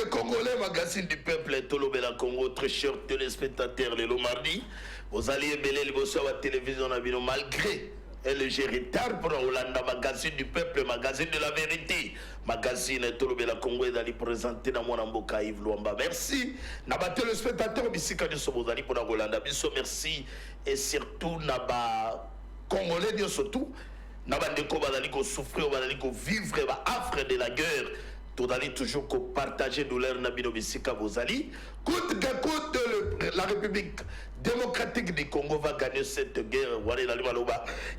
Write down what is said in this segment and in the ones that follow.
les Congolais, magazine du peuple, Tolobela Congo, très chers téléspectateurs, le mardi, vous allez ébeler les bossons à la télévision malgré et le retard pour Hollande, magazine du peuple, magazine de la vérité, magazine Tolobela Congo est allé présenter dans mon amboka Yves Luamba. Merci, naba téléspectateurs, bisika de so vous allez pour Hollande, biso merci et surtout naba Congolais dio surtout, naba ndeko bazali ko souffrir, bazali ko vivre ba affre de la guerre. Tout d'aller toujours partager douleur Nabino Bissika Bozali. Coûte que coûte, la République démocratique du Congo va gagner cette guerre.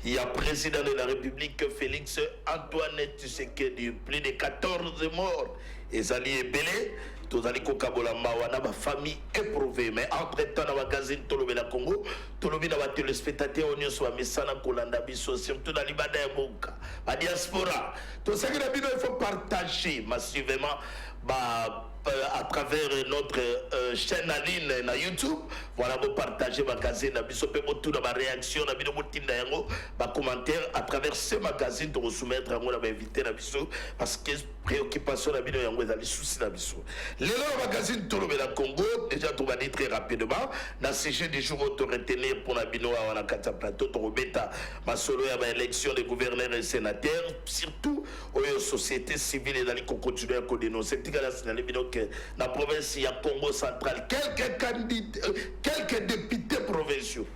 Il y a président de la République Félix Antoine Tshisekedi, plus de 14 morts. Et Zali est belé. Tout d'aller Kokabola Mawana, ma famille éprouvée. Mais entre-temps, dans le magazine Tolobela Congo, Tolobela va téléspectateur, on y soit Messana Kolanda Bisso, surtout dans l'Ibada et Moka, la diaspora. Tout ça, il faut partager massivement à travers notre chaîne en ligne na YouTube. Voilà, vous partagez le magazine, vous pouvez ma réaction, ma commentaire à travers ce magazine de vous soumettre à moi, invité parce que préoccupation la vidéo yango ezali souci na biso. Le magazine Tolobela Congo déjà tout va dire très rapidement na sujet du jour auto retenir pour la bino à la kata plateau to beta ma solo ya ba élection des gouverneurs et sénateurs surtout aux sociétés civiles et dans continuer à dénoncer tigala signaler bino que la province ya Congo central quelques candidats quelques députés provinciaux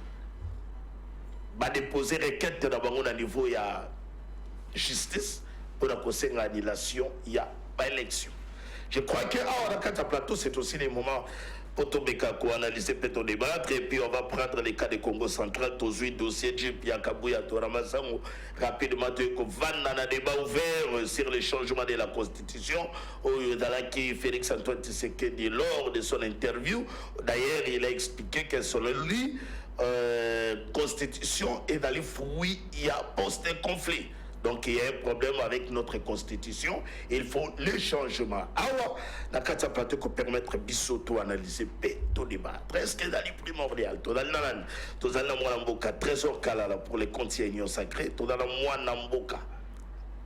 va déposer requête d'abord au niveau ya justice pour la conseil annulation, il n'y a pas élection. Je crois que à plateau, c'est aussi les moments pour analyser, peut-on débattre, et puis on va prendre les cas de Congo central, tous les dossiers de Kabouya, Toramasango, rapidement, un débat ouvert sur le changement de la Constitution, dans laquelle Félix Antoine Tshisekedi, lors de son interview, d'ailleurs, il a expliqué que selon lui, Constitution est dans les fruits, il y a post-conflit. Donc il y a un problème avec notre constitution. Il faut le changement. Alors, la carte plateau pour permettre Bissoto analyser tout débat. Presque dans les primordial. Tout dans le Mouamboka, trésor Kalala pour les comptes union sacrés. Tout dans le Mouamboka.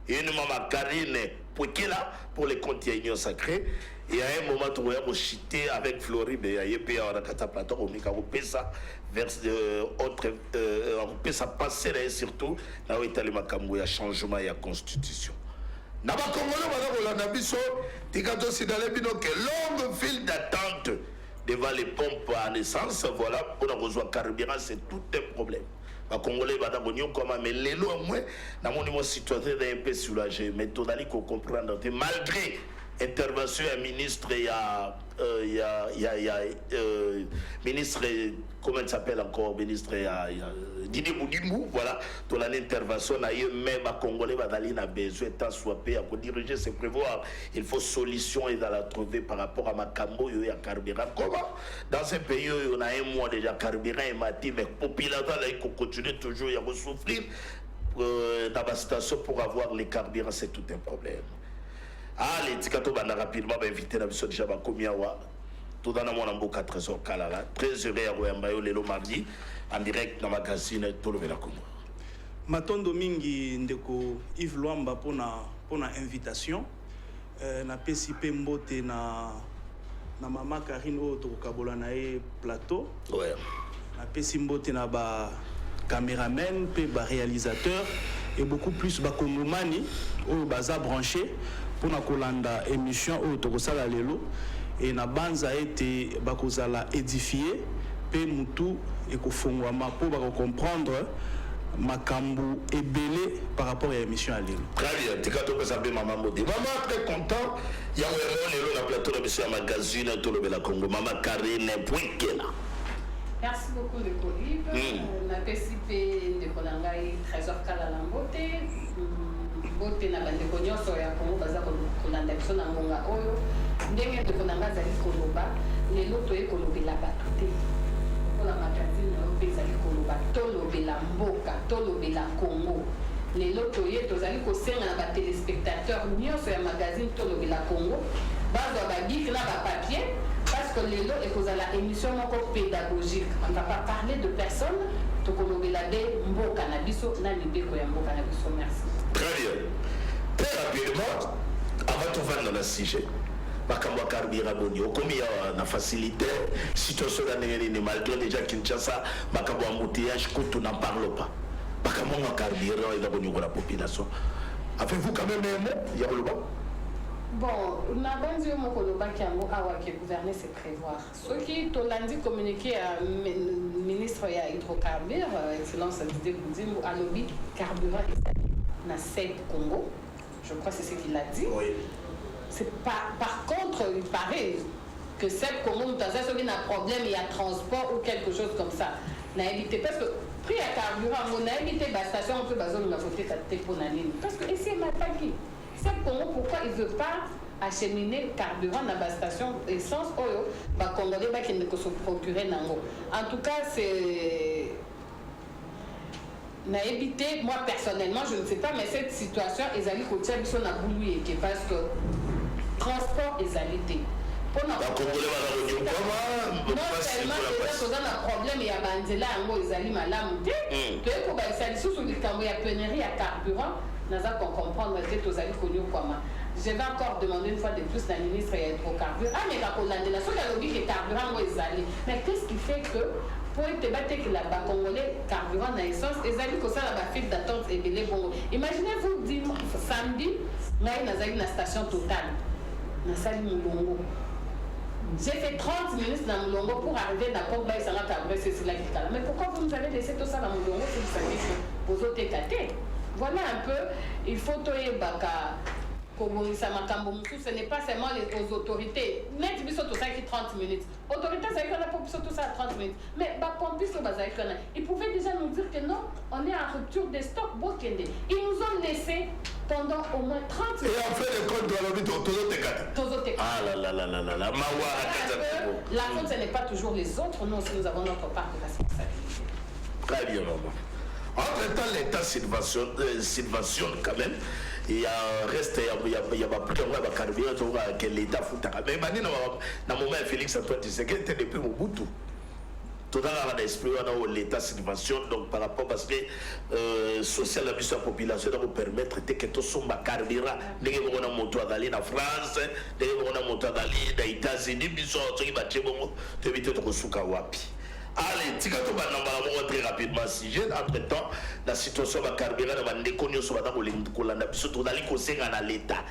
Et une maman Karine Pouekela pour les comptes union sacrés. Il y a un moment où on a chité avec Floride. Il y a un carte plateau où on a ça vers autre on peut ça passer là surtout là où est le makambo ya changement ya constitution na ba congolais bana kolanda biso tikato sidale bino que longue file d'attente devant les pompes à essence voilà pour rejoindre carburant c'est tout un problème ba congolais bana bonio comme mais lelo au moins na mon niveau citoyen un peu soulagé mais tout d'aller comprendre malgré intervention à ministre ministre comment il s'appelle encore ministre Didi Boudimou voilà dans l'intervention na même à Congolais badali na besoin tant soit à diriger c'est prévoir il faut solution et dans la trouver par rapport à Makambo et à carburant comment dans un pays où on a un mois déjà carburant et mati mais population là il continue toujours à souffrir dans la station pour avoir les carburants c'est tout un problème. Allez, tikato bana rapidement va inviter la mission déjà bakomiawa tout dans mon amboka trésor kalala très heureux à Royambayo lelo mardi en direct dans le magazine Tolobela Congo. Matondo mingi ndeko Yves Luamba pour na invitation na PCP mbote na mama Karine o to kabola na plateau ouais na PCP mbote na ba caméraman pe ba réalisateur et beaucoup plus ba kongomani o baza branché pour na kolanda émission au tokosala lelo et na banza été bakozala édifié pe mutu et kofongwama pour ba comprendre makambu ebele par rapport à l'émission à lelo. Très bien, tikato ko sabe maman Modi. Maman très content ya lelo na plateau de monsieur magazine Tolobela Congo maman Karine Pouekela. Merci beaucoup de Colive. Na PCP de Kolangai Trésor Kalala Mbote. Mbote na bandeko nyonso ya Congo baza kolanda biso na ngonga oyo. Ndenge de Konanga zali koloba, lelo toye kolobela bato te. Kola magazine na opeza li koloba tolobela mboka, tolobela Congo. Lelo toye tozali kosenga na ba téléspectateurs nyonso ya magazine tolobela Congo. Bazwa ba bic na ba papier. Parce que les lots est la émission encore pédagogique. On ne va pas parler de personnes. Donc on va regarder Mbo Cannabiso, Nanibeko et Mbo Cannabiso. Merci. Très bien. Très rapidement, avant de vendre dans le sujet, makambo carburant boni okomi na facilité situation da ndenge ni malgré déjà Kinshasa makambo embouteillage kutu n'en parle pas makambo carburant eza boni la population avez-vous quand même un mot ya koloba bon na banzi yo moko lobaki yango awa ke gouverner c'est prévoir soki tolandi communiqué à ministre ya hydrocarbures excellence Didier Boudimbo alobi carburant na Seb Congo je crois c'est ce qu'il a dit oui. C'est pas, par contre il paraît que Seb Congo nous a dit qu'il y a un problème il y a transport ou quelque chose comme ça n'a évité parce que prix à carburant on a évité la station on peut baser la faute pour la ligne parce que ici il m'a pas qui Seb Congo pourquoi il veut pas acheminer carburant dans la station essence oyo ba congolais ba qui ne se procurer nango en tout cas c'est n'a évité moi personnellement je ne sais pas mais cette situation ezali kotia biso na bulu yeke parce que transport ezalité pour na congolais ba na non seulement déjà toza na problème ya banzela yango ezali malamu te toyeko ba esali susu likambo ya pénurie ya carburant naza comprendre te tozali konyokwama je vais encore demander une fois de plus la ministre ya hydrocarbures mais ka kolandela soki alobi ke carburant ngo ezali mais qu'est-ce qui fait que pour être battu que la Congolais carburant na essence ezali ko ça la file d'attente ebele bongo imaginez-vous samedi ngai nazali na station Total na sali Mulongo j'ai fait 30 minutes dans Mulongo pour arriver dans Pogba et Sanga Carburant c'est là qui est là mais pourquoi vous nous avez laissé tout ça dans Mulongo si vous savez que vous autres éclatés voilà un peu il faut toyer baka ce n'est pas seulement aux autorités. Net biso tout ça qui 30 minutes. Autorité ça qu'on a pour tout ça à 30 minutes. Mais bah pompiers ils pouvaient déjà nous dire que non, on est en rupture des stocks. Ils nous ont laissé pendant au moins 30 minutes. Et en fait le compte doit l'habiter Tozo ah là là là là là là la faute ce n'est pas toujours les autres, nous aussi nous avons notre part de responsabilité. Très bien maman. Entre-temps l'État subventionne quand même. Il y a reste il y a pas plus de carburant que l'État fout mais maintenant dans moment Félix Antoine Tshisekedi était depuis Mobutu tout dans l'esprit où l'État subventionne donc par rapport parce que social la mission population doit permettre que tout son carburant ndenge on a moto d'aller en France ndenge on a moto d'aller aux États-Unis biso qui ba tchebongo te éviter de kosuka wapi. Allez, tika to ba nambala très rapidement si j'ai entre-temps la situation ba carburant na bande konyo so bata ko landa biso to dali ko senga na l'État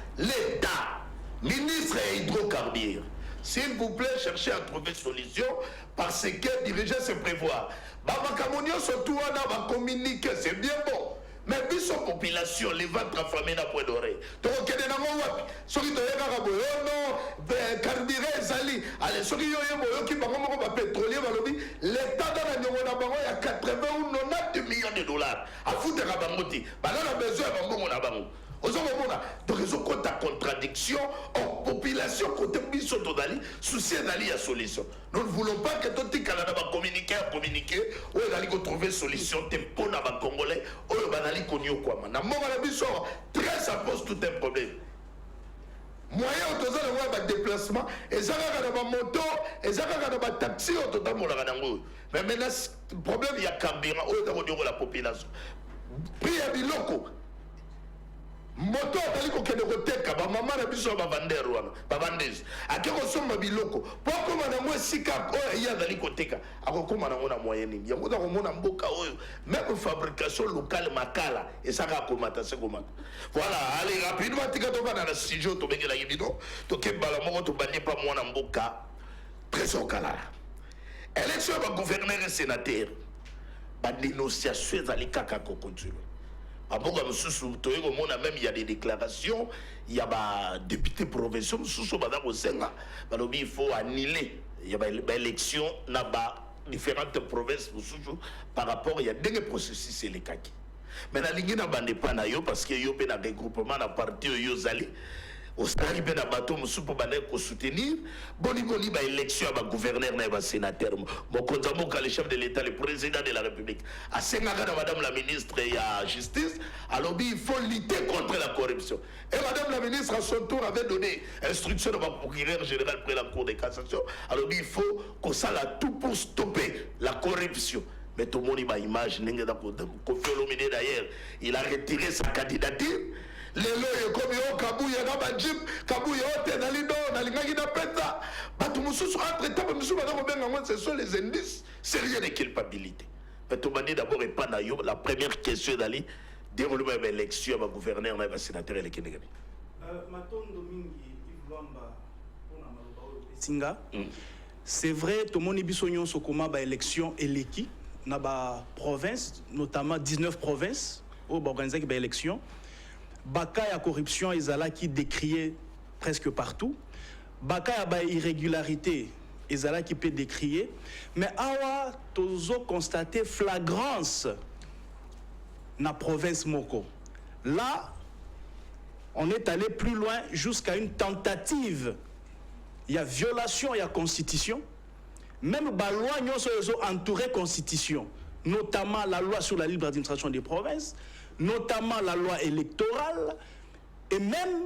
ministre hydrocarbures s'il vous plaît cherchez à trouver solution parce que diriger se prévoir ba makamonio surtout wana ba communiquer c'est bien bon mais biso population les ventres affamés na point d'oreille donc kede na ngo wapi soki to yeka boyo no carburant ezali allez soki yo boyo ki bango moko ba pétrolier balobi l'état dans la nyongo na bango ya 80 ou 90 millions de dollars a foutre ka bango ti bana na besoin ya bango na bango ozomona donc ils ont compte à contradiction en population côté biso todali souci dali ya solution nous ne voulons pas que tout tikala na ba communiquer ou dali ko trouver solution te pona ba congolais ou banali konyo kwama na monga na biso très ça pose tout un problème moyen autoza na ba déplacement ezaka na ba moto ezaka na ba taxi ototamola na ngo mais maintenant problème il y a carburant ou da ko la population prix ya biloko moto atali kokende koteka bamama na biso bavandere wana bavandese ake kosomba biloko po akoma nango esika oyo ye azali koteka akokoma nango na moyen nini yango takomona mboka oyo même fabrication locale makala esaka akomata se komata voilà allez rapidement tika tobana na studio tobengelaki bino tokebala moko tobandi pa mwana mboka trésor kalala élection ya bagouverneur et sénateur badénonciation ezali kaka kokontinue Aboga mususu toye komona même il y a des déclarations il y a ba député provinciaux mususu bada ko senga balobi il faut annuler il y a ba élection na ba différentes provinces mususu par rapport il y a des processus elekaki mais na lingi na bande pa na yo parce que yo pe na regroupement na parti yo zali osali pe na bato mususu bande ko soutenir boni ba élection ya ba gouverneur na ba sénateur mokonza moka le chef de l'état le président de la république a senga na madame la ministre ya justice alors il faut lutter contre la corruption et madame la ministre à son tour avait donné instruction au procureur général près la cour de cassation alors il faut qu'on s'ala tout pour stopper la corruption mais tout le monde a image Kofi Olomide d'ailleurs il a retiré sa candidature lelo yekomi yo kabuya na bajip kabuya ote na lido na lingaki na peta bato mosusu entre temps mosusu baza kobenga ngo ce sont les indices sérieux de culpabilité. Mais tu m'as dit d'abord répondre à la première question d'Ali déroulement de l'élection à gouverneur na sénateur et les Kénégani. Matondo mingi Yves Luamba pona maloba singa. C'est vrai tout le monde biso nyonso koma ba élection eleki na ba province notamment 19 provinces au organiser ba élection. Baka ya corruption ezala qui décrié presque partout. Baka ya ba irrégularité ezala qui peut décrier, mais awa tozo constater flagrance na province moko. Là, on est allé plus loin jusqu'à une tentative. Il y a violation, il y a constitution. Même la loi nous entouré constitution, notamment la loi sur la libre administration des provinces, notamment la loi électorale, et même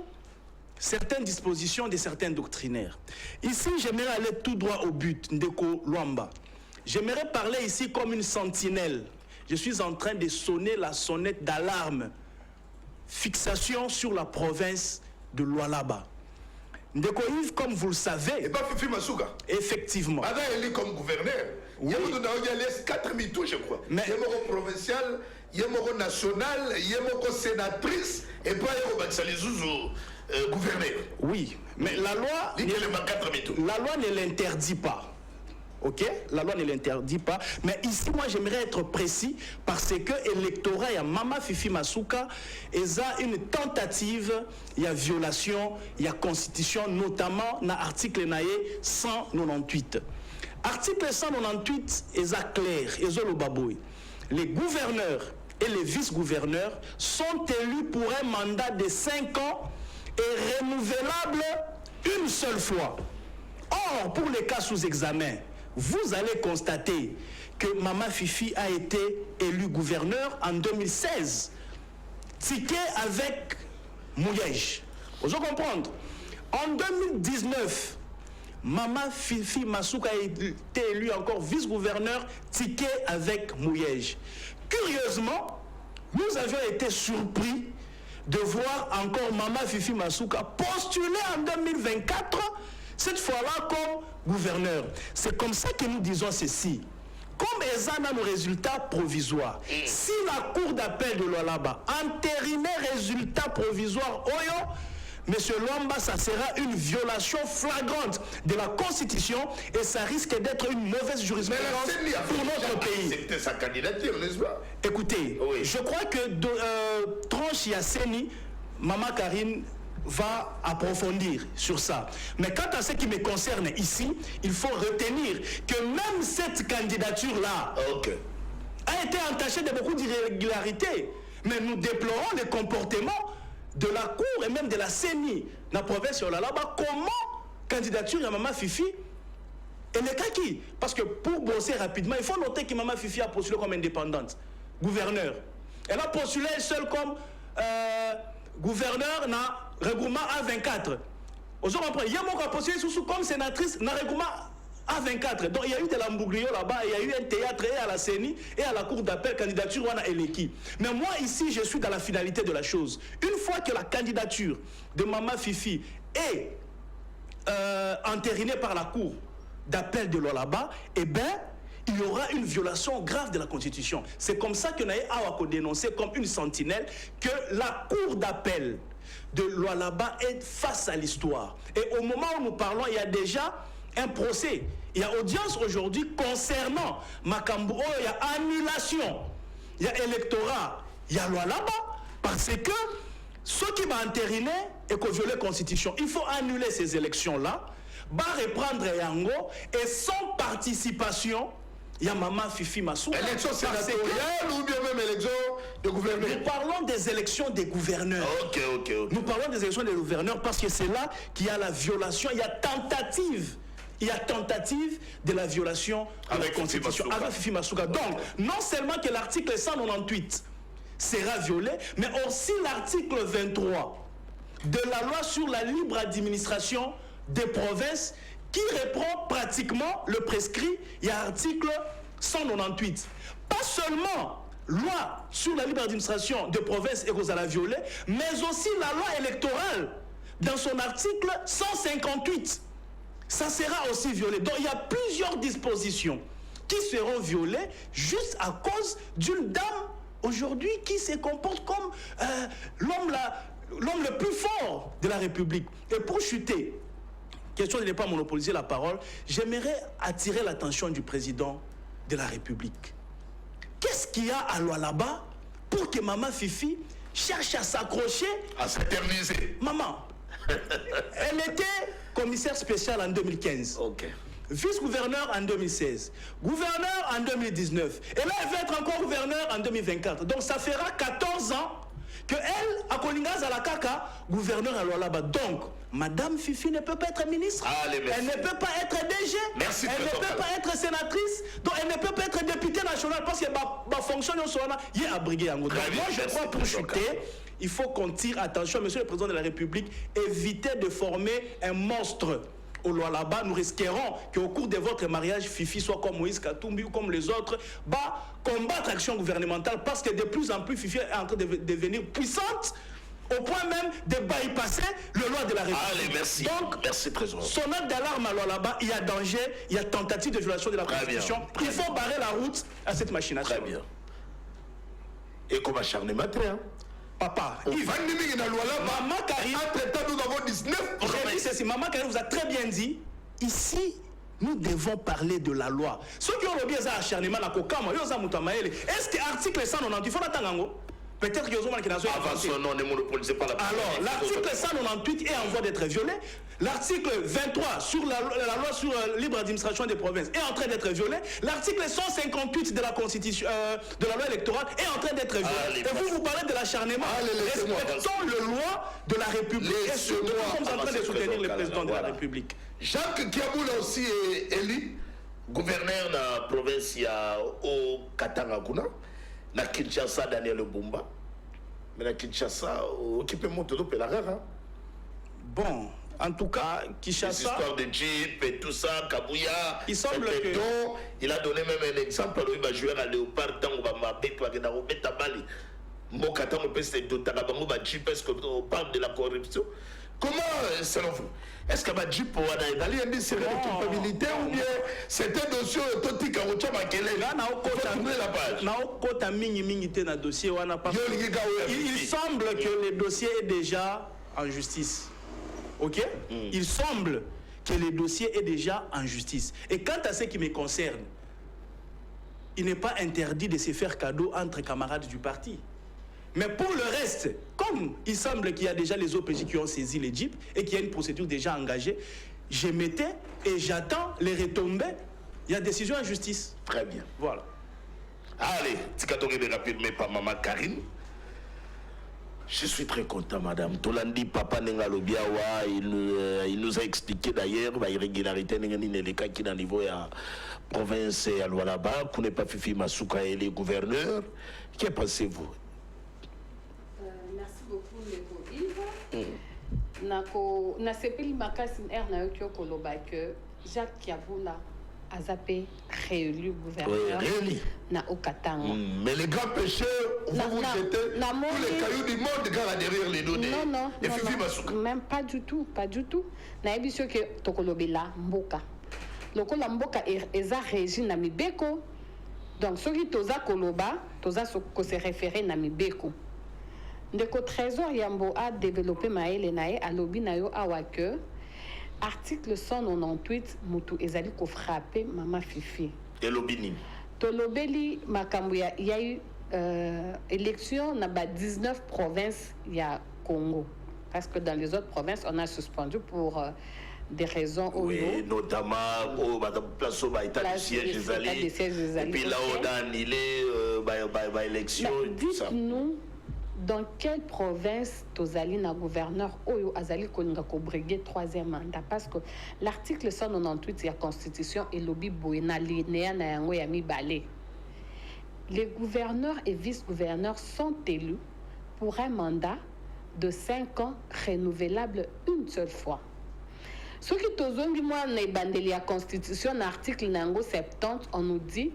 certaines dispositions de certains doctrinaires. Ici, j'aimerais aller tout droit au but, Ndeko Luamba. J'aimerais parler ici comme une sentinelle. Je suis en train de sonner la sonnette d'alarme. Fixation sur la province de Lualaba. Ndeko Yves, comme vous le savez... Et pas Fifi Masuka. Effectivement. Avant, il est comme gouverneur. Oui. Il y a 4 mythos, je crois. Mais... Il y a un provincial, il y a un national, il y a une sénatrice, et pas il y a un gouverneur. Oui, mais la loi... La loi ne l'interdit pas. Ok, la loi ne l'interdit pas. Mais ici, moi, j'aimerais être précis parce que l'électorat, il y a Mama Fifi Masuka, il y a une tentative, il y a violation, il y a constitution, notamment dans l'article 198. Article 198 est clair, les gouverneurs et les vice-gouverneurs sont élus pour un mandat de 5 ans et renouvelable une seule fois. Or, pour les cas sous examen, vous allez constater que Mama Fifi a été élu gouverneur en 2016. Ticket avec Mouyej. Vous allez comprendre. En 2019, Mama Fifi Masuka a été élu encore vice-gouverneur, ticket avec Mouyej. Curieusement, nous avions été surpris de voir encore Mama Fifi Masuka postuler en 2024, cette fois-là comme gouverneur. C'est comme ça que nous disons ceci. Comme Ezana nos résultats provisoires, si la cour d'appel de Lualaba entérinait résultats provisoires, Monsieur Luamba, ça sera une violation flagrante de la Constitution et ça risque d'être une mauvaise jurisprudence pour notre pays. C'était sa candidature, n'est-ce pas? Écoutez, oui. Je crois que Tranche Yasseni, Mama Karine va approfondir sur ça. Mais quant à ce qui me concerne ici, il faut retenir que même cette candidature-là a été entachée de beaucoup d'irrégularités. Mais nous déplorons le comportement de la Cour et même de la CENI dans la province de Lualaba. Comment candidature à Mama Fifi et le cas qui? Parce que pour bosser rapidement, il faut noter que Mama Fifi a postulé comme indépendante, gouverneur. Elle a postulé seule comme gouverneur dans le regroupement A24. Il y a mon postulé comme sénatrice dans le regroupement A24. Donc il y a eu de l'ambouglio là-bas, il y a eu un théâtre et à la CENI et à la cour d'appel, candidature Wana Eleki. Mais moi ici, je suis dans la finalité de la chose. Une fois que la candidature de Mama Fifi est entérinée par la cour d'appel de Lualaba, eh bien, il y aura une violation grave de la Constitution. C'est comme ça que Naye Awako dénoncé comme une sentinelle que la cour d'appel de Lualaba est face à l'histoire. Et au moment où nous parlons, il y a déjà un procès. Il y a audience aujourd'hui concernant Makambo, il y a annulation, il y a électorat, il y a Lualaba, parce que ceux qui vont entériner et qui violent la Constitution, il faut annuler ces élections-là, reprendre Yango, et sans participation, il y a Mama Fifi Masuka. Élection sénatoriale ou bien même élection de gouverneur? Nous parlons des élections des gouverneurs. Nous parlons des élections des gouverneurs parce que c'est là qu'il y a la violation, il y a tentative. Il y a tentative de la violation de la Constitution avec Fifi Masuka. Donc, non seulement que l'article 198 sera violé, mais aussi l'article 23 de la loi sur la libre administration des provinces qui reprend pratiquement le prescrit. Il y a l'article 198. Pas seulement loi sur la libre administration des provinces et qu'on a violée, mais aussi la loi électorale dans son article 158. Ça sera aussi violé. Donc il y a plusieurs dispositions qui seront violées juste à cause d'une dame aujourd'hui qui se comporte comme l'homme le plus fort de la République. Et pour chuter, question de ne pas monopoliser la parole, j'aimerais attirer l'attention du président de la République. Qu'est-ce qu'il y a à Lualaba pour que Maman Fifi cherche à s'accrocher, à s'éterniser? Maman, elle était commissaire spécial en 2015. Ok. Vice-gouverneur en 2016, gouverneur en 2019, et là elle va être encore gouverneur en 2024. Donc ça fera 14 ans que elle, à Kolingaz à la Kaka, gouverneur à Lualaba. Donc, Madame Fifi ne peut pas être ministre, Allez, elle ne peut pas être DG, Merci, elle ne peut pas être sénatrice, donc elle ne peut pas être députée nationale parce que ma fonction il y a abrigué en gros. Donc moi je crois pour chuter, il faut qu'on tire attention, Monsieur le Président de la République, évitez de former un monstre. Au Lualaba, nous risquerons qu'au cours de votre mariage, Fifi soit comme Moïse Katumbi ou comme les autres, combattre l'action gouvernementale parce que de plus en plus, Fifi est en train de devenir puissante au point même de bypasser le loi de la République. Allez, merci. Donc, merci, Président. Sonnette d'alarme à Lualaba, il y a danger, il y a tentative de violation de la Constitution. Il faut barrer la route à cette machination. Très bien. Et comme acharnement, hein? Papa, Maman Karim, entre-temps, nous avons 19 j'ai dit ceci, Maman Karim vous a très bien dit, ici, nous devons parler de la loi. Ceux qui ont le biais acharnement, est-ce que l'article 198, il faut l'attendre? Peut-être que ne monopolisez pas la parole. Alors, l'article 198 est en voie d'être violé. L'article 23 sur la loi sur libre administration des provinces est en train d'être violé. L'article 158 de la Constitution, de la loi électorale est en train d'être violé. Et vous parlez de l'acharnement. Respectons le loi de la République. Et surtout, nous sommes en train de soutenir le président de la République. Jacques Kiaboula aussi est élu gouverneur de la province au Katanga kuna. Na Kinshasa, Daniel Bumba. Mais na Kinshasa, occupé mon tout la rare. Bon, en tout cas, Kinshasa. L'histoire de Jeep et tout ça, Kabouya. Il semble que. Il a donné même un exemple. Il va jouer à Léopard, tant qu'on va m'appeler, toi, dans Robert Tabali. Mokata, on peut se doter de Jeep parce qu'on parle de la corruption. Comment, selon vous, est-ce qu'il y a Jeep pour aller à une série de culpabilité ou bien c'est un dossier autotique à Rocha Makele? Il semble que le dossier est déjà en justice. Ok? Il semble que le dossier est déjà en justice. Et quant à ce qui me concerne, il n'est pas interdit de se faire cadeau entre camarades du parti. Mais pour le reste, comme il semble qu'il y a déjà les OPJ qui ont saisi les Jeeps et qu'il y a une procédure déjà engagée, je m'étais et j'attends les retombées. Il y a décision en justice. Très bien. Voilà. Allez, Tikatori de rapidement par Maman Karine. Je suis très content, madame. Tolandi, papa Nengalobiawa, il nous a expliqué d'ailleurs l'irrégularité les cas qui dans le niveau de la province à Lualaba, qu'on n'est pas Fifi Masuka et les gouverneurs. Qu'en pensez-vous? Merci beaucoup, Léo Yves. Na sepeli makasi er na yokyo koloba que Jacques Kiaboula a zappé réélu gouverneur na Okatanga. Mais les grands pécheurs, vous jetez tous les cailloux du monde derrière les données. Non, même pas du tout, pas du tout. Na ebisyo que tokolobela mboka. Lokola mboka eza régi na mibeko. Donc soki toza koloba, toza ko se référer na mibeko. Ndeko Trésor Yambo a développé maele nae alobi na yo awa que article 198 mutu ezali ko frapper Maman Fifi. Elobini. Tolobeli makambo ya eu élection na ba 19 provinces ya Congo parce que dans les autres provinces on a suspendu pour des raisons oui, notamment au place au état de siège des alliés et puis là on a annulé élection tout ça. Dites-nous dans quelle province Tozali na gouverneur Oyo Azali Koninga ko briguer troisième mandat parce que l'article 198 de la Constitution et lobby boena linéa na yango ya mibale. Les gouverneurs et vice-gouverneurs sont élus pour un mandat de 5 ans renouvelable une seule fois. Ce qui tozongi moi na bandeli ya Constitution na article nango 70 on nous dit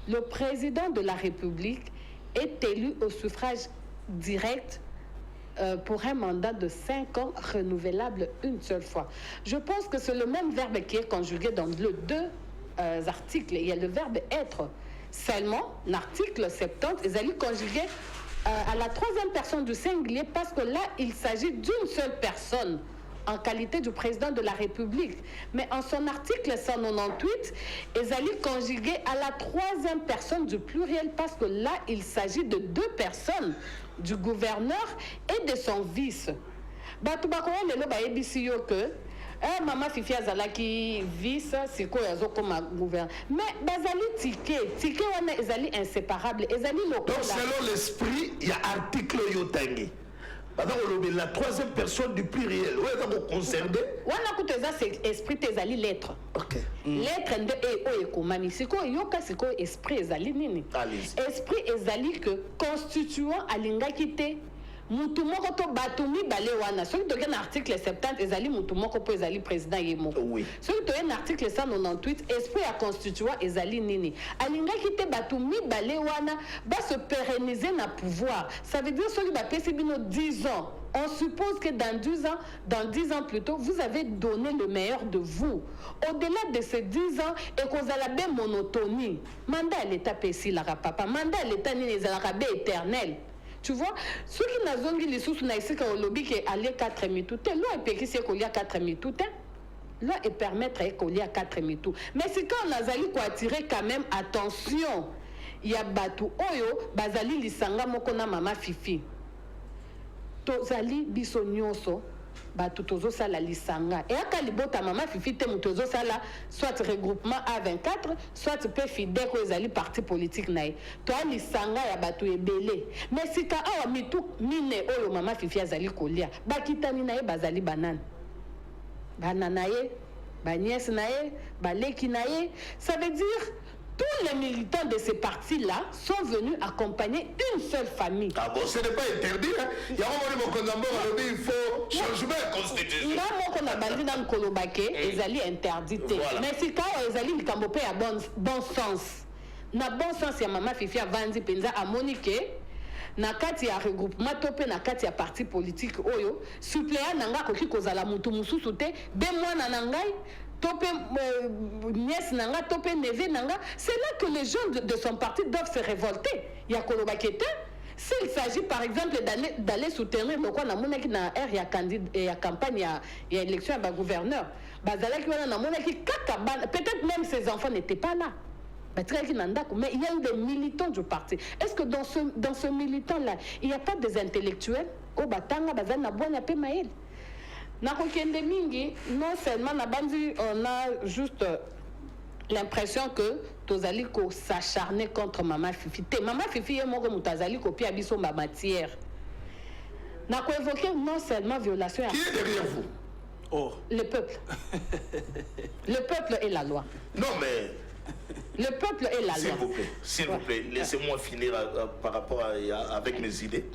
le président de la République est élu au suffrage direct pour un mandat de 5 ans renouvelable une seule fois. Je pense que c'est le même verbe qui est conjugué dans les deux articles. Il y a le verbe être. Seulement, l'article 70 est allé conjuguer à la troisième personne du singulier parce que là, il s'agit d'une seule personne en qualité du président de la République. Mais en son article 198, ils allaient conjuguer à la troisième personne du pluriel parce que là, il s'agit de 2 personnes, du gouverneur et de son vice. Maman Fifi azalaki vice, siko yazo comme gouverneur. Mais bazali ticket wana ezali inséparable, ezali lokola. Donc selon l'esprit, il y a article yotangi. La troisième personne du pluriel, où est-ce qu'on concerne? Wana kuteza c'est esprit ezali lettre. OK. Lettre nde e ekomami. Siko yoka siko esprit ezali nini? Esprit ezali que constituant alingaki te mutu moko to bato mibale wana soki toke na article 70 ezali mutu moko po ezali président ye moko. Oui. Soki toke na article 198 esprit ya constituant ezali nini alingaki te bato mibale wana ba se pérenniser na pouvoir. Ça veut dire soki bapesi bino 10 ans. On suppose que dans 10 ans plutôt, vous avez donné le meilleur de vous. Au-delà de ces 10 ans, et qu'on a la belle monotonie. Mandat l'état pessi la papa. Mandat l'état ni les arabes éternel. Tu vois, ceux qui n'ont pas les sous naïsés quand on lobby qui est allé 4 mitoutés, l'eau est péqué c'est qu'on y a 4 mitoutés. L'eau est permettre qu'on y a 4 mitous. Mais c'est quand on a zali quoi attirer quand même attention. Il y a batou oyo, bazali lisanga mokona mama fifi. Tozali biso nyonso batou tozo sala lisanga. Et aka libota mama fifi te mutozo sala soit regroupement A24, soit pe fidèle ko ezali parti politique nae. To lisanga ya batou ebele. Mais sika awa mitu mine oyo mama fifi azali kolia. Bakitani nae bazali banane. Banana ye, ba nièce nae, ba leki nae, ça veut dire tous les militants de ces partis-là sont venus accompagner une seule famille. Ah bon, ce n'est pas interdit. Hein? Il y a il faut changement de constitution. Là, moi, on a bandé dans le Kolobake, ils allaient interdire. Mais si quand ils allaient le Kambopé à bon sens, na bon sens, il y a maman Fifi à Vandi Penza à Monique. Na kati ya regroupement topé na kati ya parti politique oyo suppléant nanga koki kozala mutu mususu te be mwana nangai topé nièce nanga topé neveu nanga. C'est là que les gens de son parti doivent se révolter. Il y a Kolobakete. S'il s'agit par exemple d'aller soutenir le quoi na monaki na air ya candidat ya campagne ya élection à gouverneur bazalaki wana na monaki kaka peut-être même ses enfants n'étaient pas là. Mais il y a eu des militants du parti. Est-ce que dans ce militant-là, il n'y a pas des intellectuels au Batanga, Bazana, Boana, Pemaïl? Non seulement on a juste l'impression que Tozaliko s'acharnait contre Maman Fifi. Maman Fifi est mort comme Tozaliko, puis Abisso ma matière. N'a évoqué non seulement violation. Qui est derrière vous? Oh. Le peuple. Le peuple est la loi. Non, mais. Le peuple est la loi. S'il vous plaît, laissez-moi finir par rapport avec mes idées.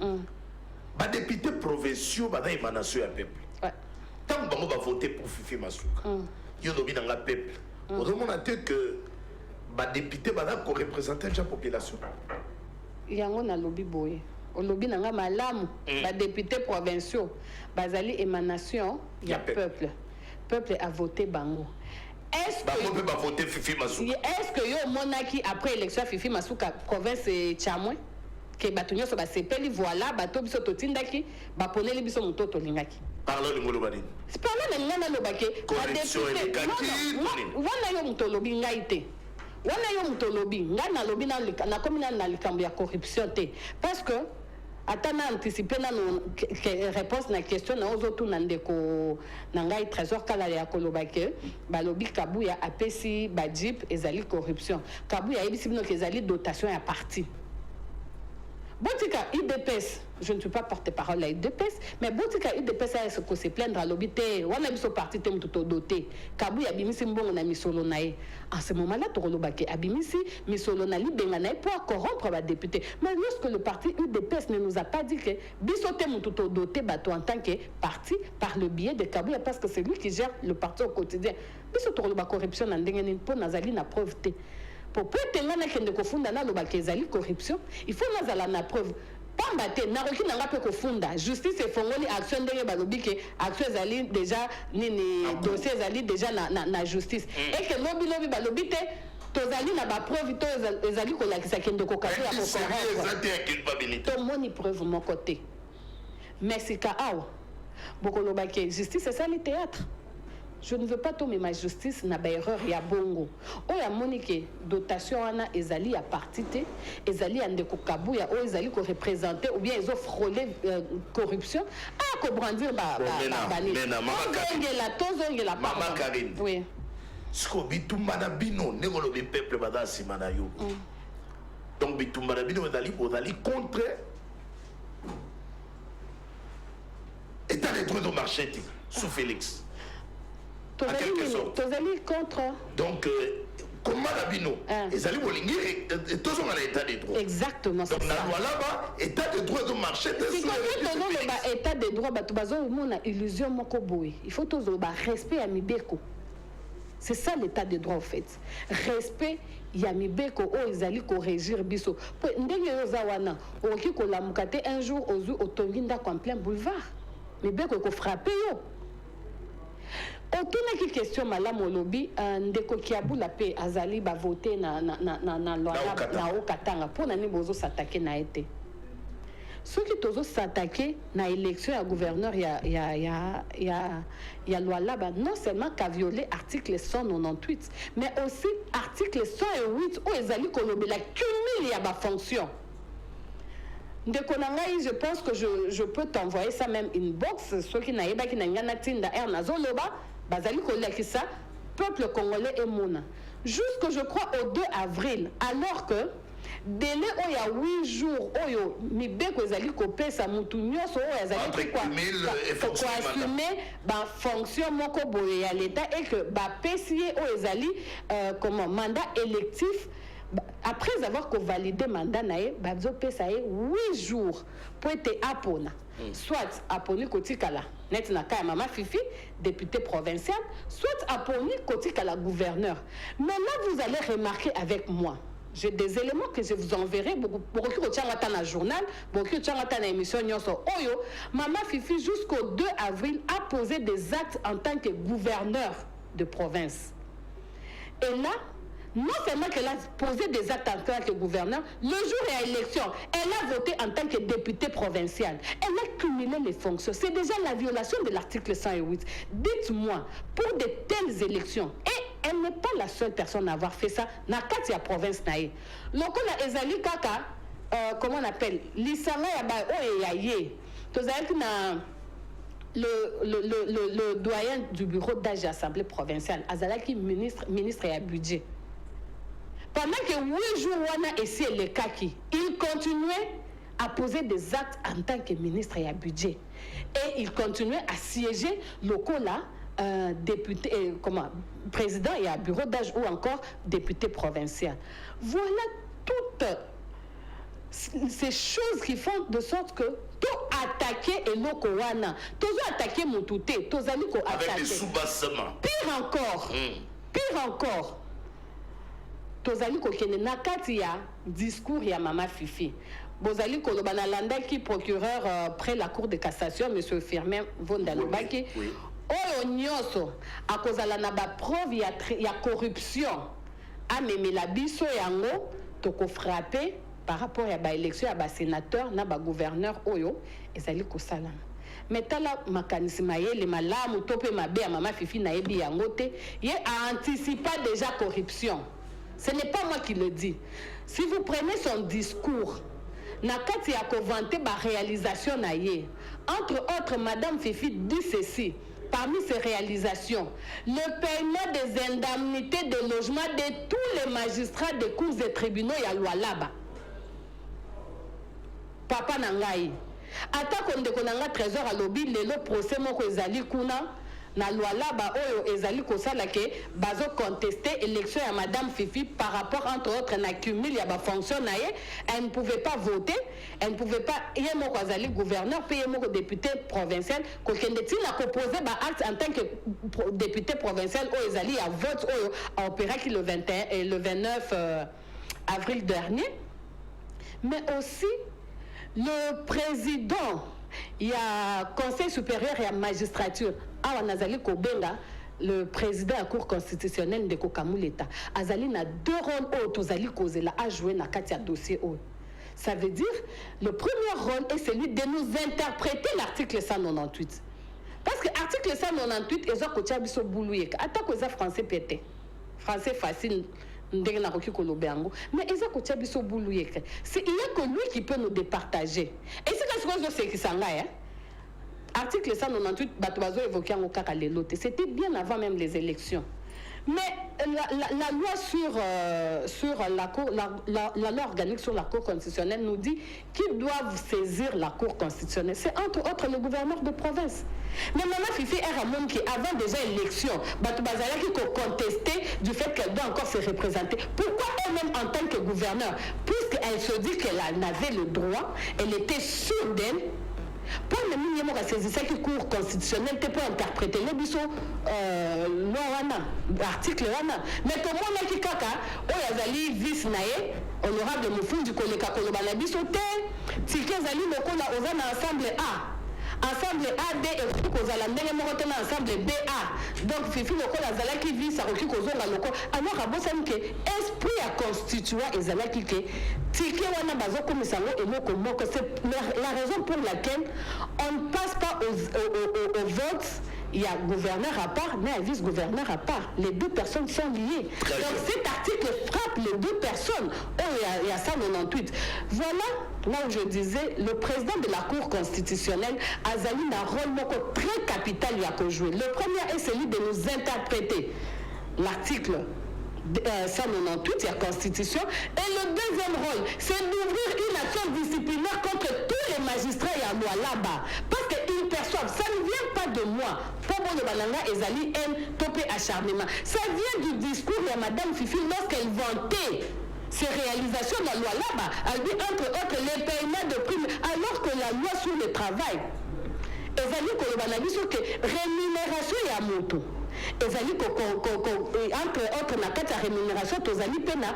Les députés provinciaux, ils ont émanation à peuple. Tant qu'on va voter pour Fifi Masuka, il y a un peuple. On demande que les députés vont représenter la population. Il y a un lobby boy. Au lobby nanga malamu, les députés provinciaux, bazali émanation, il y a peuple. Peuple a voté bango. Est-ce que yo monaki après élection Fifi Masuka province Tchamwe que batunyo so ba sepeli voilà bato biso totindaki ba poneli biso mutoto lingaki. Parlons de Molobani. C'est parlons de ngana lobake. Correction et kaki. Wana yo mutolobi ngaite. Wana yo mutolobi ngana lobi na komina na likambo ya corruption te parce que atana anticiper na réponse na question na ozotu na ndeko na ngai trésor kala ya kolobake balobi kabuya apesi bajip ezali corruption kabuya ebisi bino ezali dotation ya parti botika IDPS je ne suis pas porte-parole à IDPS mais botika IDPS a se plaindre à l'obité wana biso parti te mutu doté kabuya bimisi mbongo na misolo nae en ce moment-là Torolobake abimisi misolo na libenga nae pour corrompre ba député mais lorsque le parti UDPS ne nous a pas dit que biso te mutu doté bato en tant que parti par le biais de Kabuya parce que c'est lui qui gère le parti au quotidien biso Toroloba corruption na ndenge ni po nazali na preuve te pour tenga na kende kofunda na loba kezali corruption il faut nazala na preuve pamba te naroki nanga pe kofunda justice efongoli action ndenge balobi ke action ezali déjà nini dossier ezali déjà na justice et que lobi balobi te tozali na ba preuve to ezali kolakisa kende kokabula culpabilité tomoni preuve mon côté merci ka awa bokoloba ke justice c'est ça le théâtre. Je ne veux pas tomber ma justice na ba erreur ya bongo. O ya monique dotation ana ezali ya partité, ezali ande ko kabuya o ezali ko représenter ou bien ils ont frôlé corruption a ko brandir ba Mama Karine. Oui. Sko bitumba na bino nekolo bi peuple badasi mana yo. Donc bitumba na bino ezali contre état de droit au marché sous Félix. Tozali contre. Donc, comment la bino ezali bolingi tous ont l'état de droit. Exactement. Donc na loi là-bas état de droit au marché de si quand on état de droit bato bazo mona illusion moko boye. Il faut tous ba respect à mibeko. C'est ça l'état de droit en fait. Respect ya mibeko o ezali ko régir biso. Ndenge yo zawana oki ko lamukate un jour ozu otonginda en plein boulevard. Mibeko ko frapper yo. Autant qui question malamu lobby ndeko kiabula pe azali ba voter na loi na okatanga pour nani bozo s'attaquer na été ceux qui tozo s'attaquer na élection ya gouverneur ya loi là non seulement qu'a violé article 198 mais aussi article 108 où ezali kolobe la cumul ya ba fonction ndeko nangai je pense que je peux t'envoyer ça même inbox ceux qui na yeba ki na ngana tinda nazo loba bazali kolakisa peuple congolais et mona jusque je crois au 2 avril alors que délai oya 8 jours oyo mibeko ezali kopesa mutu nyonso oyo ezali quoi assumer ba fonction moko boye ya l'état et que ba pesier oyo ezali comment mandat électif après avoir validé mandat nae bazo pesa 8 jours pour être apona soit aponi kotikala net na kaya mama Fifi député provincial soit aponi kotikala gouverneur. Mais là vous allez remarquer avec moi j'ai des éléments que je vous enverrai beaucoup qui retient na journal beaucoup qui retient na émission nyonso oyo mama Fifi jusqu'au 2 avril a posé des actes en tant que gouverneur de province. Et là non seulement qu'elle a posé des actes en tant que gouverneur, le jour de l'élection, elle a voté en tant que députée provinciale. Elle a cumulé les fonctions. C'est déjà la violation de l'article 108. Dites-moi, pour de telles élections, et elle n'est pas la seule personne à avoir fait ça, dans la province naïe. Lokola ezali kaka, comment on appelle, l'isanga yaba oyeyaye. Le doyen du bureau d'âge de l'Assemblée provinciale, Azalaki ministre et à budget. Pendant que 8 jours, Wana essayé le kaki, il continuait à poser des actes en tant que ministre et à budget. Et il continuait à siéger locaux là, député, président et à bureau d'âge ou encore député provincial. Voilà toutes ces choses qui font de sorte que tout attaquer et loko wana, tout attaquer Moutouté, tout aliko attaquer. Avec des sous-bassements. Pire encore. Tozali kokene na kati ya discours ya mama Fifi. Bozali koloba na landaki procureur près la cour de cassation monsieur Firmin Vondalobaki. Oyo nyonso akozala na ba preuve ya corruption. Amemela biso yango toko frapper par rapport à ba élection ya ba sénateur na ba gouverneur oyo ezali kosala. Mais tala makanisma le malamu tope mabe ya mama Fifi na yebi yango te ye a anticipé déjà corruption. Ce n'est pas moi qui le dis. Si vous prenez son discours, Nakati a vanté ma réalisation naïe. Entre autres, Madame Fifi dit ceci. Parmi ces réalisations, le paiement des indemnités de logement de tous les magistrats des cours et tribunaux y a loi là-bas. Papa Nangaï. Attaque on déconanga trésor à lobby, le procès moko ezali kuna. na loi là oyo ezali kosala ke bazo contester élection ya madame Fifi par rapport entre autres na cumul ya ba fonction na ye. Elle ne pouvait pas voter, elle ne pouvait pas yé moko azali gouverneur puis yé moko député provincial ko kende ti na proposer ba acte en tant que député provincial oyo ezali ya vote oyo a opéra qui le 21 et le 29 avril dernier. Mais aussi le président, il y a Conseil supérieur et la magistrature. Awa Nazali Kobenga, le président de la Cour constitutionnelle de Kokamuleta. Azali na 2 rôles autres, Azali Kozela a joué dans le dossier. Ça veut dire, le premier rôle est celui de nous interpréter l'article 198. Parce que l'article 198 est un côté de Boulouye. Attends que ça français pété. Français facile. Mais il n'y a que lui qui peut nous départager. Et c'est ce que c'est. Article 198, c'était bien avant même les élections. Mais la loi sur la loi organique sur la Cour constitutionnelle nous dit qu'ils doivent saisir la Cour constitutionnelle. C'est entre autres le gouverneur de province. Mais Maman Fifi est un monde qui, avant déjà l'élection, qui contestait du fait qu'elle doit encore se représenter. Pourquoi elle-même, en tant que gouverneur, puisqu'elle se dit qu'elle avait le droit, elle était sûre d'elle, pour le minimum à saisir ça qui cour constitutionnel te pour interpréter le biso l'article mais comme on a qui kaka oyazali vice nae honorable Mufundi koleka koloba na biso te tike zali lokola oza na ensemble ensemble AD et kozala ndenge moko te na ensemble BA donc Fifi lokola zalaki vice akoki kozonga loko alors abosani ke esprit ya constituant ezalaki ke tike wana bazokomisa ngo emoko moko. C'est la raison pour laquelle on ne passe pas au vote. Il y a gouverneur à part, mais un vice-gouverneur à part. Les 2 personnes sont liées. Donc cet article frappe les 2 personnes. Oh, il y a 198. Voilà, là où je disais, le président de la Cour constitutionnelle, Azali, a un rôle très capital à jouer. Le premier est celui de nous interpréter l'article 198 de la Constitution. Et le deuxième rôle, c'est d'ouvrir une action disciplinaire contre tous les magistrats et à moi là-bas. Parce qu'ils perçoivent, ça ne vient pas de moi. Pobo de Balanga Ezali aime topé acharnement. Ça vient du discours de Madame Fifi lorsqu'elle vantait ces réalisations de la loi là-bas. Elle dit entre autres les paiements de primes, alors que la loi sur le travail, Ezali Kolobanabi sur que rémunération et à moto. Ezali entre autres na kati ya rémunération tozali pena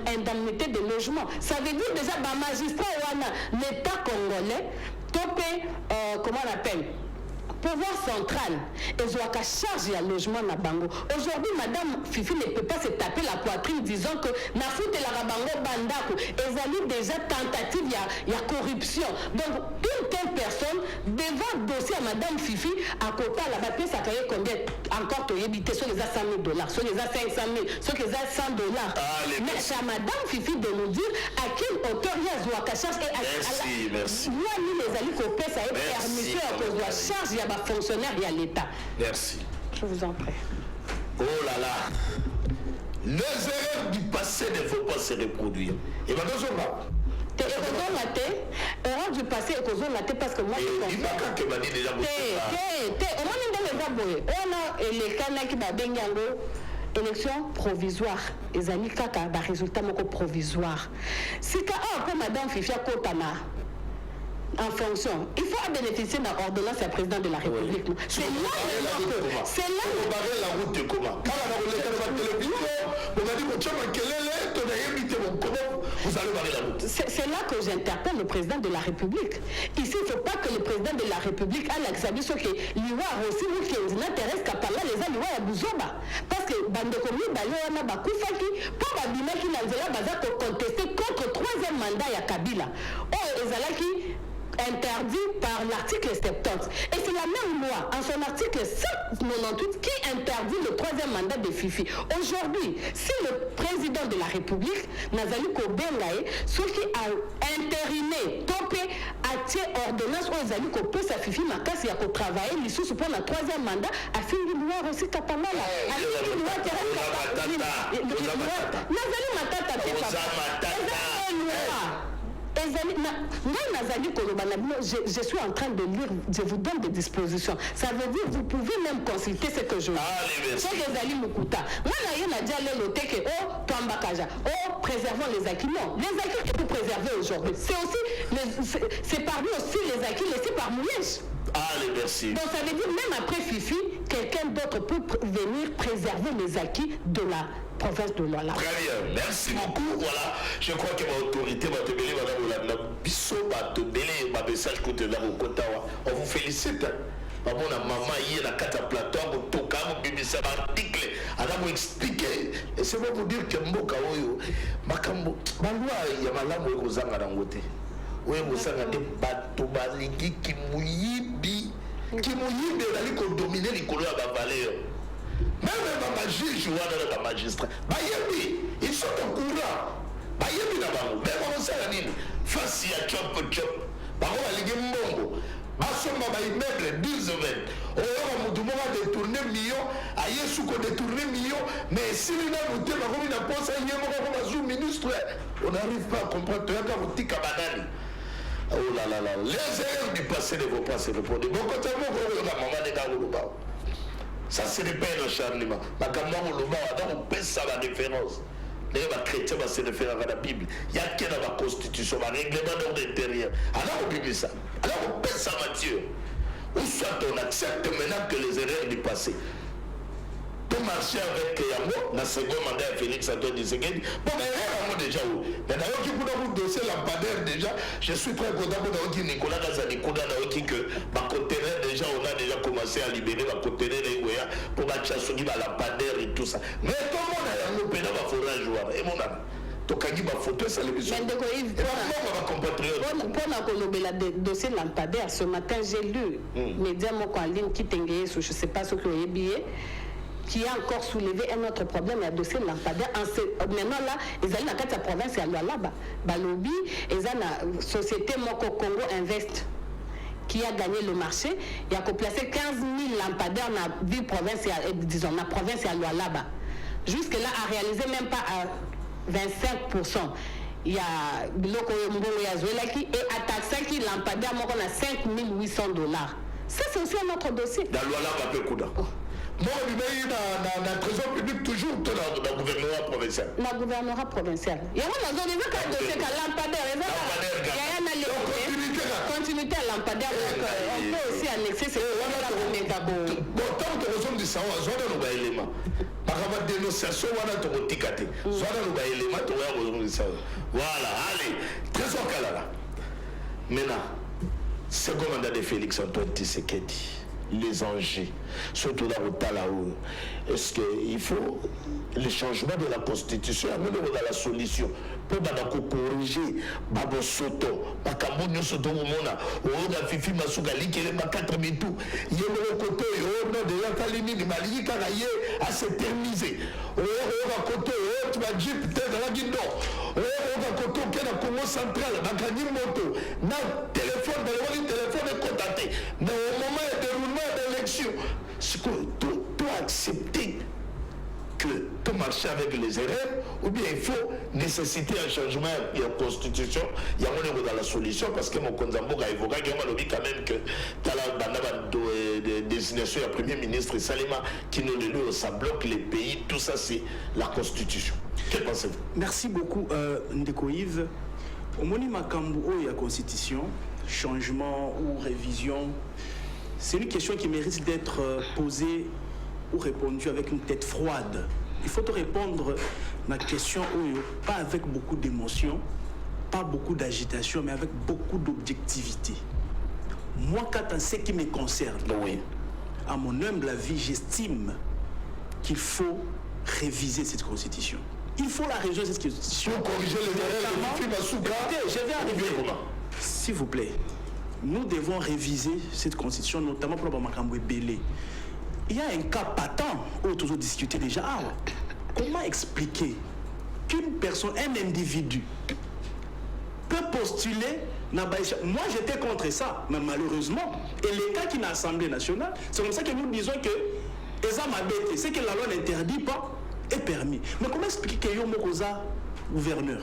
indemnité de logement. Ça veut dire déjà ba magistrat wana l'état congolais topé comment on appelle pouvoir central et Zouaka charge à logement na bango. Aujourd'hui, Madame Fifi ne peut pas se taper la poitrine disant que na foute la rabango bandako ezali déjà tentative il y a corruption. Donc une telle personne devant dossier à Madame Fifi à côté la baptiste ça fait combien encore to yebité sur les $100 000 sur les $500 000 sur les $100. Mais c'est à Madame Fifi de nous dire à quelle hauteur il y a Zouaka charge et merci. Moi les alliés qu'on paie ça est permission à cause de la charge il y a fonctionnaire et à l'État. Merci. Je vous en prie. Oh là là. Les erreurs du passé ne faut pas se reproduire. Et maintenant, je vais. Erreur du passé et cause la parce que moi je comprends. Il va déjà on a les canaux qui va élection provisoire. Les amis kaka ba résultat moko provisoire. Si ka après Madame Fifia Kotana en fonction, il faut bénéficier d'un ordonnance à président de la République. Oui. C'est là c'est là la route de comment c'est là que j'interpelle le président de la République. Ici, il ne faut pas que le président de la République a l'accès sur que l'Iwa aussi ou qui n'intéresse qu'à parler les Aliwa à Bouzoba. Parce que Bandekomi, Bayoana, Bakoufaki, pour Babina qui n'a pas contester contre 3e mandat à Kabila. Oh, Ezalaki interdit par l'article 70. Et c'est la même loi, en son article 198, qui interdit le 3e mandat de Fifi. Aujourd'hui, si le président de la République, Nazali Kobengaye, ce qui a intériné, topé, a tiré ordonnance aux Nazali Kopé, sa Fifi, ma casse, il y a qu'au travailler, il sous pour le 3e mandat, a fait une loi aussi Kapamala. A fait une loi Nazali Matata, c'est pas. Je suis en train de lire, je vous donne des dispositions. Ça veut dire vous pouvez même consulter ce que je dis. C'est les Ali Mukuta. Moi, il y a déjà le que préservons les acquis. Non, les acquis que vous préservez aujourd'hui, c'est parmi aussi les acquis laissés par Mouyèche. Allez, merci. Donc ça veut dire même après Fifi, quelqu'un d'autre peut venir préserver les acquis de la province de Lualaba. Très bien, merci beaucoup. Voilà, je crois que ma autorité va te bénir, madame Olanda. Bisso va te bénir, ma message que tu as au Kotawa. On vous félicite. Maman, maman, il y a la plateforme, toka, bibisa, article, elle vous expliquer. Et c'est pour vous dire que Mboka Oyo, Makambo, Malwa, il y a Malam ou Zanga Dangote. Oui, vous savez, des bateaux baligi qui mouyibi, elle a dominer les couleurs à la valeur. Même les juges ou les magistrats, ils sont au courant. Même on sait la ligne. Face à chop, par contre, les gens, Basoma ba immeuble 10 20. On a détourné millions, ailleurs sous qu'on détourné millions, mais si nous avons monté ma commune à poste, ministre, on n'arrive pas à comprendre. Tu as qu'à vous dire banane. Oh là là là, les erreurs du passé ne vont pas se répondre. Bon, quand on a maman des gars, ça ce n'est pas un acharnement. Ma maman on a ça la référence. Les chrétiens vont se référer à la Bible. Il y a qui dans la constitution, un règlement d'ordre intérieur. Alors on publie ça. Alors on pèse ça, Mathieu. Ou soit on accepte maintenant que les erreurs du passé. Pour marcher avec Yango, dans le second mandat de Félix Antoine Tshisekedi. Bon, mais erreur déjà où. Mais d'ailleurs, qui pour vous dossier lampadaire déjà, je suis très content pour dire Nicolas Kazadi Kouda que ma conteneur déjà, on a déjà commencé à libérer ma conteneur pour ma chassoni, ma lampadaire et tout ça. Mais comment on a Yango pédale ma forage joueur et mon ami. Tokangi ma photo ça l'émission. Pour dossier lampadaire, ce matin j'ai lu média moko en ligne qui t'engage, je sais pas ce que vous avez qui a encore soulevé un autre problème, il y a dossier lampadaire. Maintenant là, ils allaient dans la province à Lualaba. Balobi, ils ont la société Moko Congo Invest qui a gagné le marché. Il y a placé 15 000 lampadaires dans la ville provinciale, disons, dans la province à Lualaba. Jusque-là, à réaliser même pas à 25%. Il y a Biloko Mbongo Yazouelaki et à taxer qui lampadaire, on a $5 800. Ça, c'est aussi un autre dossier. Dans Lualaba, peu coup d'argent. Moi, je suis dans la trésor public toujours dans le gouvernement provincial. Dans le gouvernement provincial. Il y a un dossier qui a lampadaire. Il y a une continuité à lampadaire. On peut aussi annexer ces éléments. Bon, tant que nous sommes du savoir, nous avons des éléments. Par rapport à la dénonciation, nous avons des éléments. Nous avons des éléments. Voilà, allez. Trésor Kalala. Maintenant, second mandat de Félix Antoine Tshisekedi. Les enjeux, surtout dans le Talaou. Est-ce qu'il faut le changement de la constitution, amener dans la solution pour corriger Babo Soto, Bakambo Nyosoto Mona, Oda Fifi Masugali, qui est le 4 mitou, Yélo Koto, Yono de Yakalini, de Mali, Karaye, à s'éterniser. Oda Koto, Oda Jeep, Tête à la Guindo, Oda Koto, qui est la Congo centrale, Bakani Moto, na téléphone, le téléphone est contacté. Mais au moment de déroulement d'élection, c'est que tout accepter que tout marcher avec les erreurs, ou bien il faut nécessiter un changement de la constitution. Il y a un dans la solution parce que mon Konzambo a évoqué quand même que dans la désignation du Premier ministre Salima qui nous le loue, ça bloque les pays, tout ça c'est la constitution. Que pensez-vous? Merci beaucoup Ndeko Yves. Au Moni Makambo, il y a constitution, changement ou révision. C'est une question qui mérite d'être posée ou répondue avec une tête froide. Il faut te répondre à la question pas avec beaucoup d'émotion, pas beaucoup d'agitation, mais avec beaucoup d'objectivité. Moi, quand en ce qui me concerne, oui. À mon humble avis, j'estime qu'il faut réviser cette constitution. Il faut la réviser cette constitution. Pour corriger les erreurs. Je vais arriver. S'il vous plaît. Nous devons réviser cette constitution, notamment pour le Makambo Belé. Il y a un cas patent où nous avons discuté déjà. Comment expliquer qu'une personne, un individu, peut postuler? Moi, j'étais contre ça, mais malheureusement, et les cas qui sont dans l'Assemblée nationale, c'est comme ça que nous disons que ce que la loi n'interdit pas est permis. Mais comment expliquer qu'il y a un gouverneur?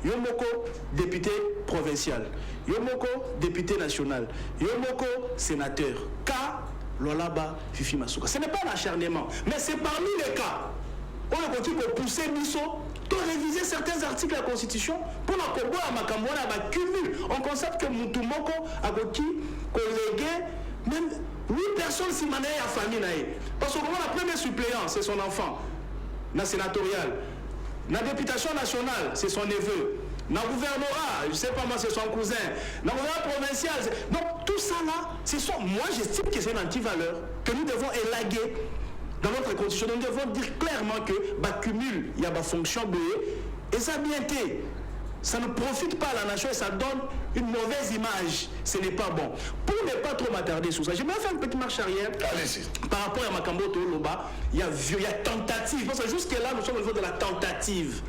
Yomoko, député provincial. Yomoko, député national. Yomoko, sénateur. Cas, Lolaba, Fifi Masuka. Ce n'est pas un acharnement, mais c'est parmi les cas. On a continué pour pousser Misso, pour réviser certains articles de la Constitution, pour la Kobo à Makambouana, à cumul. On constate que Moutoumoko a collégué, même 8 personnes si mané à famille. Parce que la première suppléant, c'est son enfant. La sénatoriale. La députation nationale, c'est son neveu. La gouvernorat, je ne sais pas moi, c'est son cousin. La gouvernorat provincial. Donc tout ça là, moi j'estime que c'est une anti-valeur que nous devons élaguer dans notre constitution. Nous devons dire clairement que cumul, il y a ma fonction B et ça a bien été. Ça ne profite pas à la nation et ça donne une mauvaise image. Ce n'est pas bon. Pour ne pas trop m'attarder sur ça, j'aimerais faire une petite marche arrière. Allez-y. Par rapport à Makambo Toloba, il y a tentative. Parce que jusque-là, nous sommes au niveau de la tentative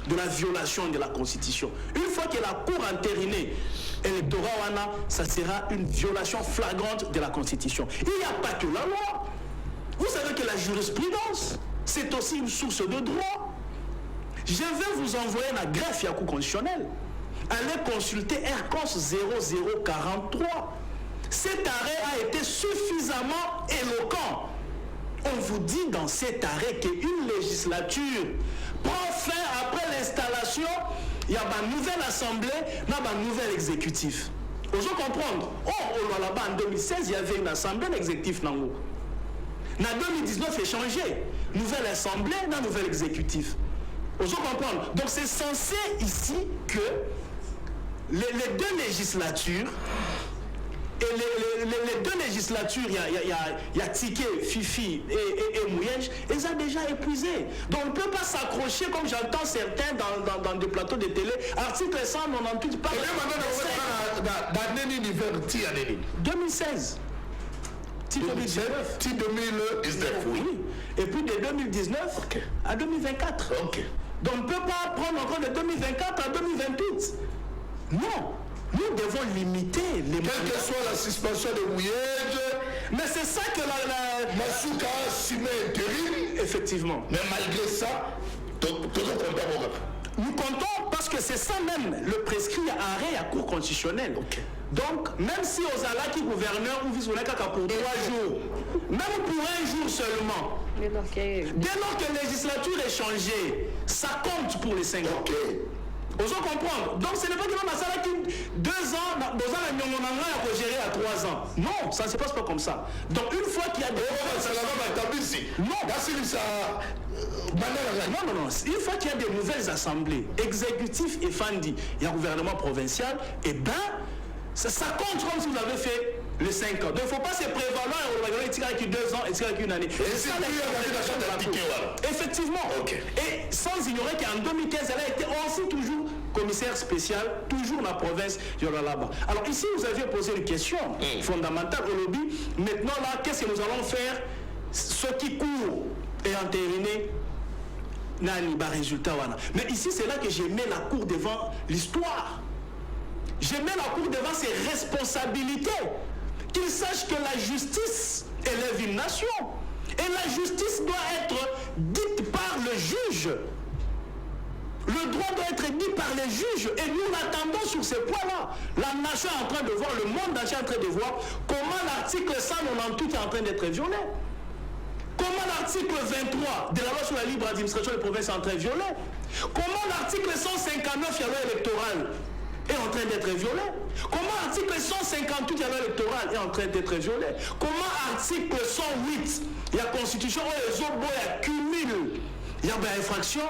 de la violation de la Constitution. Une fois que la Cour a entériné l'électorat, ça sera une violation flagrante de la Constitution. Il n'y a pas que la loi. Vous savez que la jurisprudence, c'est aussi une source de droit. Je vais vous envoyer la greffe à la Cour constitutionnelle. Allez consulter RCONS 0043. Cet arrêt a été suffisamment éloquent. On vous dit dans cet arrêt qu'une législature prend fin après l'installation, il y a une nouvelle assemblée, il y a un nouvel exécutif. Vous comprendre? Là-bas en 2016, il y avait une assemblée, un exécutif. En 2019, il a changé. Nouvelle assemblée, un nouvel exécutif. Vous comprendre? Donc c'est censé ici que les deux législatures, et les deux législatures, il y a Tiké, Fifi et Mouyenge, ils ont déjà épuisé. Donc on ne peut pas s'accrocher comme j'entends certains dans des plateaux de télé. Article 198 par 2016. 2019. 2019, oui. Et puis de 2019 à 2024. Ok. Donc on ne peut pas prendre encore de 2024 à 2028. Non. Nous devons limiter les Quelle que soit la suspension de Mouyenge, mais c'est ça que la Masuka a assumé intérim. Effectivement. Mais malgré ça, nous comptons parce que c'est ça même le prescrit à arrêt à Cour constitutionnelle. Okay. Donc, même si aux alaki gouverneur ou vice-gouverneur pour 3 jours, même pour 1 jour seulement, dès lors que la législature est changée, ça compte pour les 5 ans. Okay. Vous comprendre? Donc ce n'est pas que l'on a ça là qui 2 ans, 2 ans, on a gérer à 3 ans. Non, ça ne se passe pas comme ça. Donc une fois qu'il y a des... Non. Une fois qu'il y a des nouvelles assemblées, exécutif et Fandi, il y a un gouvernement provincial, et bien, ça compte comme si vous avez fait les 5 ans. Donc il ne faut pas se prévaloir et tirer avec 2 ans et tirer avec 1 année. Effectivement. Okay. Et sans ignorer qu'en 2015, elle a été aussi toujours commissaire spécial, toujours la province de là-bas. Alors ici, vous aviez posé une question fondamentale au lobby. Maintenant, là, qu'est-ce que nous allons faire? Ce qui court et entériné, n'a pas résultat. Mais ici, c'est là que je mets la cour devant l'histoire. Je mets la cour devant ses responsabilités. Qu'il sache que la justice élève une nation. Et la justice doit être dite par le juge. Le droit doit être dit par les juges. Et nous l'attendons sur ces points-là. La nation est en train de voir, le monde entier est en train de voir comment l'article 198 est en train d'être violé. Comment l'article 23 de la loi sur la libre administration des provinces est en train de violer. Comment l'article 159 de la loi électorale est en train d'être violé. Comment l'article 158 de la loi électorale est en train d'être violé. Comment l'article 108 de la Constitution où les autres cumulent, il y a une infraction,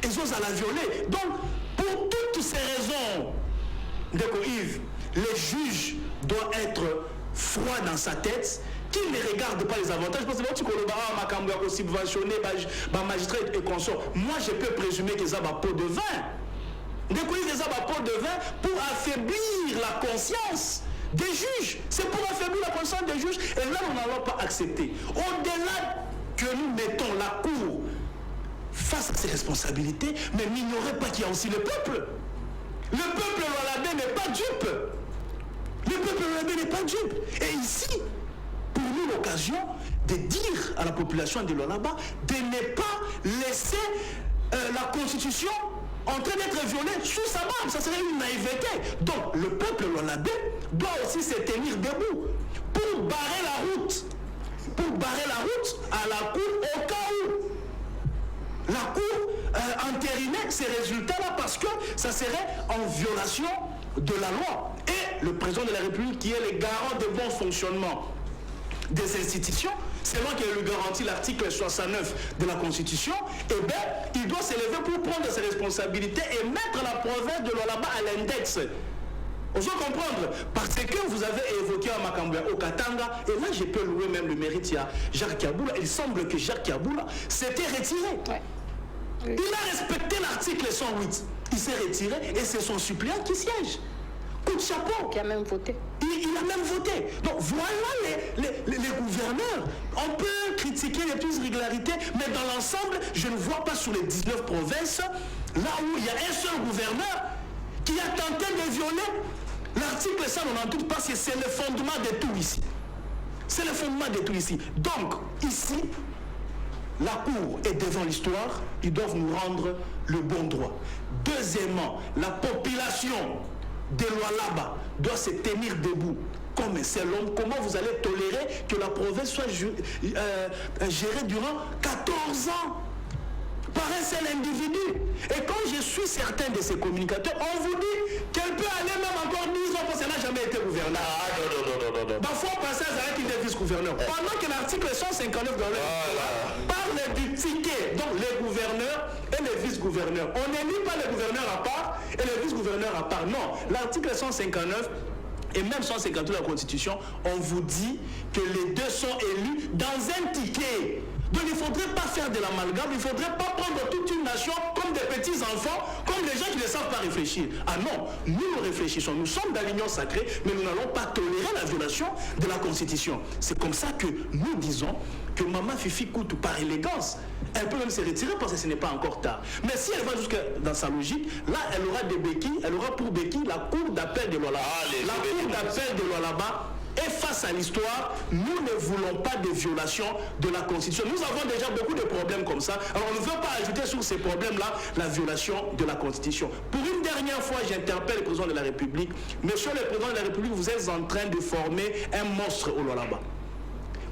ils osent la violer. Donc, pour toutes ces raisons, Yves, les juges doivent être froids dans sa tête, qu'ils ne regardent pas les avantages. Parce que tu peux subventionner les magistrats et consorts. Moi, je peux présumer qu'ils ont un pot de vin. Des pot de vin pour affaiblir la conscience des juges. C'est pour affaiblir la conscience des juges. Et là, nous n'allons pas accepter. Au-delà que nous mettons la Cour face à ses responsabilités, mais n'ignorez pas qu'il y a aussi le peuple. Le peuple Lolabé n'est pas dupe. Le peuple Lolabé n'est pas dupe. Et ici, pour nous, l'occasion de dire à la population de Lolaba de ne pas laisser la Constitution en train d'être violé sous sa barbe. Ça serait une naïveté. Donc le peuple lolabé doit aussi se tenir debout pour barrer la route. Pour barrer la route à la cour au cas où la cour entérinait ces résultats-là parce que ça serait en violation de la loi. Et le président de la République, qui est le garant de bon fonctionnement des institutions, selon qu'il lui garantit l'article 69 de la Constitution, eh bien, il doit s'élever pour prendre ses responsabilités et mettre la province de Lualaba à l'index. On doit comprendre, parce que vous avez évoqué à Makambouya, au Katanga, et là je peux louer même le mérite à Jacques Kaboula. Il semble que Jacques Kaboula s'était retiré. Ouais. Oui. Il a respecté l'article 108. Il s'est retiré et c'est son suppléant qui siège. Coup de chapeau. Qui a même voté. Il a même voté. Donc voilà les gouverneurs. On peut critiquer les petites irrégularités, mais dans l'ensemble, je ne vois pas sur les 19 provinces, là où il y a un seul gouverneur qui a tenté de violer l'article 198 parce que c'est le fondement de tout ici. C'est le fondement de tout ici. Donc, ici, la Cour est devant l'histoire, ils doivent nous rendre le bon droit. Deuxièmement, la population de Lualaba doit se tenir debout comme un seul homme. Comment vous allez tolérer que la province soit gérée durant 14 ans par un seul individu? Et quand je suis certain de ces communicateurs, on vous dit qu'elle peut aller même encore 10 ans parce qu'elle n'a jamais été gouverneur. Non. Parfois, on passe avec une vice-gouverneur. Pendant que l'article 159 dans le parle du ticket, donc les gouverneurs et les vice-gouverneurs. On n'élit pas les gouverneurs à part et les vice-gouverneurs à part. Non, l'article 159 et même 152 de la Constitution, on vous dit que les deux sont élus dans un ticket. Donc il ne faudrait pas faire de l'amalgame, il ne faudrait pas prendre toute une nation comme des petits enfants, comme des gens qui ne savent pas réfléchir. Ah non, nous réfléchissons, nous sommes dans l'union sacrée, mais nous n'allons pas tolérer la violation de la Constitution. C'est comme ça que nous disons que Maman Fifi Koutou, par élégance, elle peut même se retirer parce que ce n'est pas encore tard. Mais si elle va jusque dans sa logique, là elle aura des béquilles, elle aura pour béquille la cour d'appel de Lualaba. La cour d'appel de Lualaba. Et face à l'histoire, nous ne voulons pas de violation de la Constitution. Nous avons déjà beaucoup de problèmes comme ça. Alors on ne veut pas ajouter sur ces problèmes-là la violation de la Constitution. Pour une dernière fois, j'interpelle le président de la République. Monsieur le président de la République, vous êtes en train de former un monstre au Lualaba.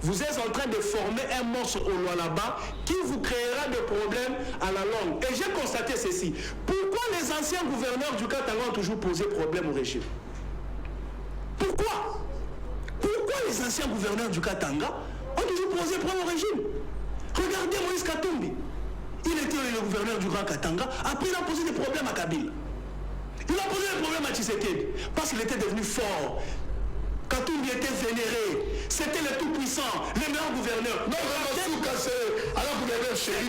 Vous êtes en train de former un monstre au Lualaba qui vous créera des problèmes à la longue. Et j'ai constaté ceci. Pourquoi les anciens gouverneurs du Katanga ont toujours posé problème au régime? Pourquoi les anciens gouverneurs du Katanga ont toujours posé problème au régime? Regardez Moïse Katumbi. Il était le gouverneur du Grand Katanga. Après, il a posé des problèmes à Kabila. Il a posé des problèmes à Tshisekedi parce qu'il était devenu fort. Katumbi était vénéré. C'était le tout-puissant, le meilleur gouverneur. Non, alors vous l'avez chéri.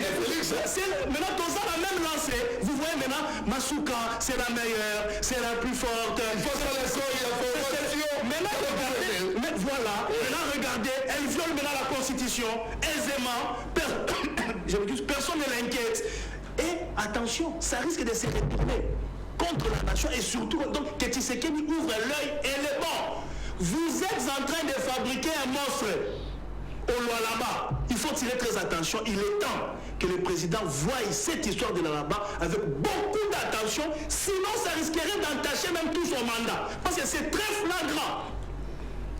Maintenant, dans ça, la même lancée, vous voyez maintenant, Masuka, c'est la meilleure, c'est la plus forte. Il faut faire les il y a formation. Maintenant, regardez, mais voilà, maintenant, regardez, elle viole maintenant la Constitution, aisément, personne ne l'inquiète. Et attention, ça risque de se retourner contre la nation et surtout, donc, que Tshisekedi ouvre l'œil et le bon. Vous êtes en train de fabriquer un monstre au Lualaba. Il faut tirer très attention. Il est temps que le président voie cette histoire de Lualaba avec beaucoup d'attention. Sinon, ça risquerait d'entacher même tout son mandat. Parce que c'est très flagrant.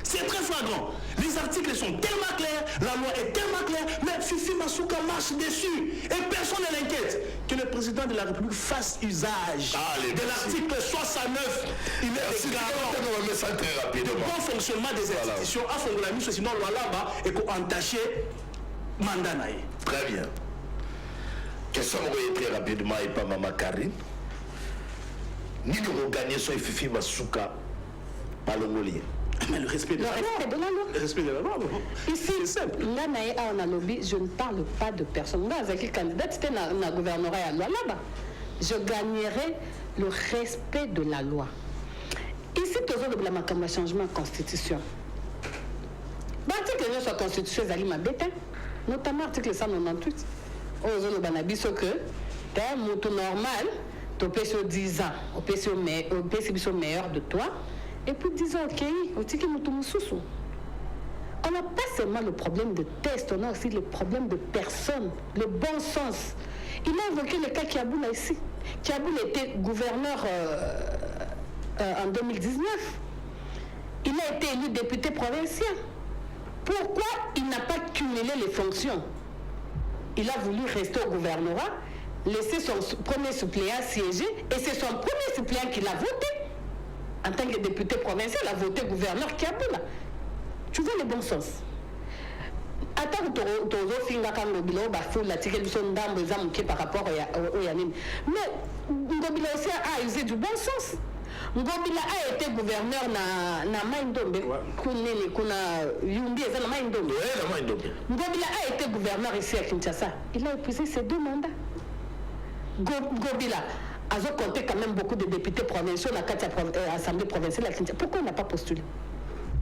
C'est très flagrant. Les articles sont tellement clairs, la loi est tellement claire, mais Fifi Masuka marche dessus. Et personne ne l'inquiète. Que le président de la République fasse usage de l'article 69. Il est garant de bon fonctionnement des institutions. À fond de la mise, sinon Lualaba est entaché mandat. Très bien. Question très rapidement et pas Maman Karine. Nous avons gagné sur Fifi Masuka par le Molier. Mais le respect de la loi. Le respect de la loi. Ici, là, on a lobby, je ne parle pas de personne. Moi, avec les candidats, c'était un gouvernorat à Lualaba. Je gagnerai le respect de la loi. Ici, tout le monde a un changement de constitution. L'article de la constitution, c'est notamment l'article 198. On a dit que tu es un mouton normal, tu as 10 ans, tu es meilleur de toi. Et puis 10 ans, ok, on n'a pas seulement le problème de test, on a aussi le problème de personne, le bon sens. Il a évoqué le cas Kiaboula ici. Kiaboula était gouverneur en 2019. Il a été élu député provincial. Pourquoi il n'a pas cumulé les fonctions? Il a voulu rester au gouvernorat, laisser son premier suppléant siéger, et c'est son premier suppléant qu'il a voté. En tant que député provincial, il a voté gouverneur Kiaboula. Tu vois le bon sens. Attends, tu as fait un peu par rapport au Yanim. Mais Ngobila aussi a usé du bon sens. Ngobila a été gouverneur na Maïndombe. Ngobila a été gouverneur ici à Kinshasa. Il a épuisé ses 2 mandats. Ngobila a compté quand même beaucoup de députés provinciaux dans l'Assemblée provinciale à Kinshasa. Pourquoi on n'a pas postulé?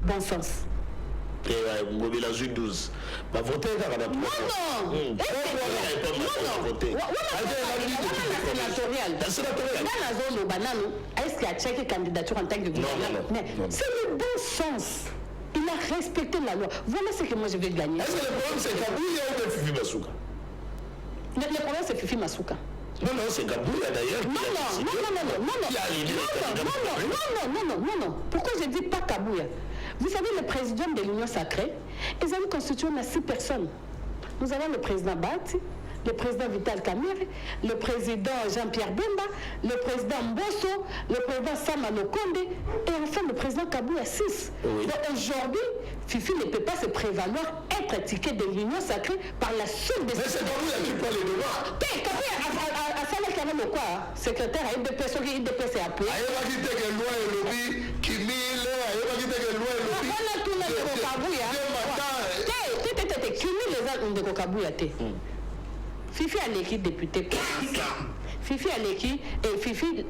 Bon sens. Ngobila 12. Va voter dans la Non. Est-ce qu'il a checké candidature en tant que gouverneur? Mais c'est le bon sens. Il a respecté la loi. Voilà ce que moi je vais gagner. Est-ce que le problème c'est Kabouya ou Fifi Masuka? Le problème c'est Fifi Masuka. Non, c'est Kabouya d'ailleurs. Non. Pourquoi je dis pas Kabouya? Vous savez, le président de l'Union sacrée, ils ont constitué 6 personnes. Nous avons le président Bati, le président Vital Kamerhe, le président Jean-Pierre Bemba, le président Mbosso, le président Samano Konde et enfin le président Kabouya 6. Oui. Donc aujourd'hui, Fifi ne peut pas se prévaloir être étiqueté de l'Union sacrée par la seule décision. Mais c'est Kabouya qui prend les devants. Kabouya a fait quand même quoi? Secrétaire à IDP, ce qui IDP c'est appelé. Fifi a l'équipe député. Fifi a l'équipe et Fifi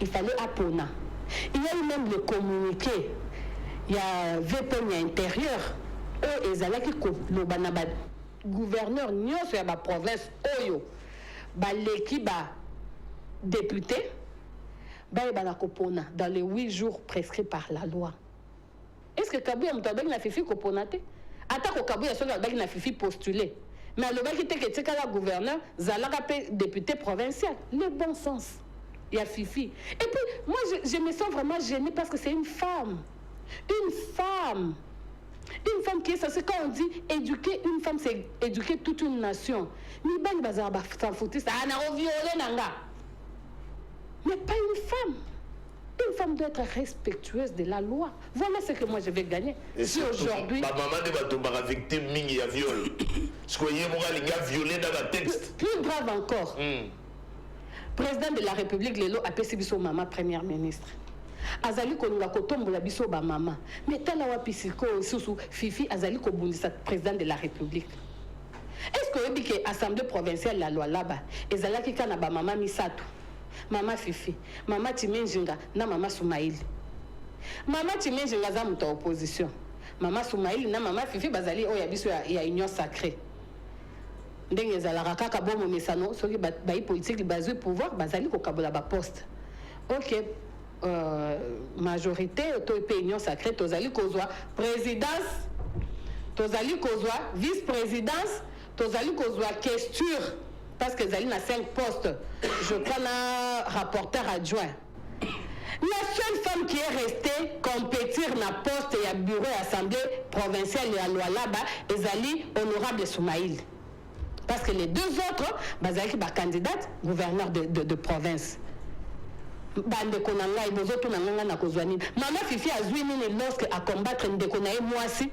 il fallait Apona. Il y a eu même le communiqué. Il y a VPN intérieur. Eux, ils allaient le banaba gouverneur Nyos sur la province Oyo. L'équipe député. Dans les 8 jours prescrits par la loi. Est-ce que Kabouya a Fifi Koponate? Attends, Kabouya a Fifi postulé. Mais le mec qui était le gouverneur, Zalaka député provincial. Le bon sens. Il y a Fifi. Et puis, moi, je me sens vraiment gênée parce que c'est une femme. Une femme. Une femme qui est censée, quand on dit éduquer une femme, c'est éduquer toute une nation. Mais pas une femme. Une femme doit être respectueuse de la loi. Voilà ce que moi je vais gagner. Et si aujourd'hui. Ma maman est victime de viol. Ce que vous violé dans la texte. Plus grave encore. Président de la République, Lelo a passé biso maman première ministre. Azali konga kotombola biso ba maman. Mais tala wa pisiko susu Fifi azali ko bundisa président de la République. Est-ce que vous dites que l'Assemblée provinciale la loi là-bas, ezalaki kana ba maman Misato? Maman Fifi, maman Timenjinga, na maman Soumaïli. Maman Timenjinga za muta opposition. Maman Soumaïli na maman Fifi bazali oya biso ya union sacrée. Ndenge ezalaka kaka bomo mesano soki ba politique bazui pouvoir bazali ko kabola ba poste. OK. Majorité to pe union sacrée tozali kozwa présidence, tozali kozwa vice-présidence, tozali kozwa questure. Parce que Zali a 5 postes. Je prends un rapporteur adjoint. La seule femme qui est restée compétir dans le poste et à bureau et assemblée provinciale et à loi là-bas, est Zali honorable Soumaïl. Parce que les 2 autres, Zali est candidate gouverneur de province. Bande konanga ibozo nanga na kozwani. Maman Fifi a joué lorsque à combattre Ndekonaye Mwasi.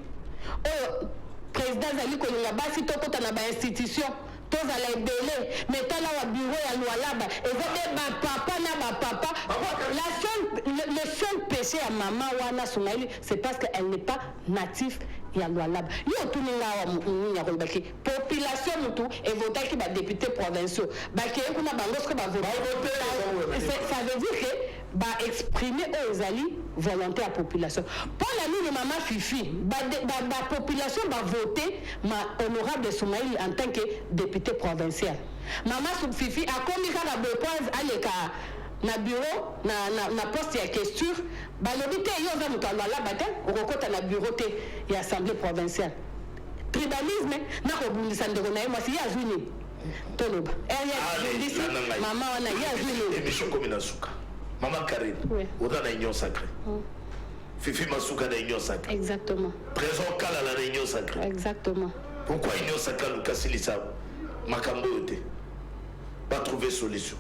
Oh, président Zali Kolinga Basi Tokota na ba institution. Tous à la délai, mais t'as là au bureau à loi là-bas, et le seul péché à maman Wana Soumaïli, c'est parce qu'elle n'est pas native et à loi là-bas. Yo tout le monde population tout et voter qui va député provinciaux. Ça veut dire que va exprimer aux alliés volonté à la population. Pour la nuit de maman Fifi, la population va voter ma honorable Soumaïli en tant que député provincial. Maman Fifi a commis la besoin à l'écart. Na bureau na poste ya question balobite yo za mutalo la bata okokota na bureau te ya assemblée provinciale tribalisme na kobundisa ndeko na moi si ya zuni toloba maman wana ya émission comme Nasuka maman Karine oza na union sacrée Fifi Masuka na union sacrée exactement Trésor Kala na union sacrée exactement pourquoi union sacrée Lucas Lisa makambo yote pas trouver solution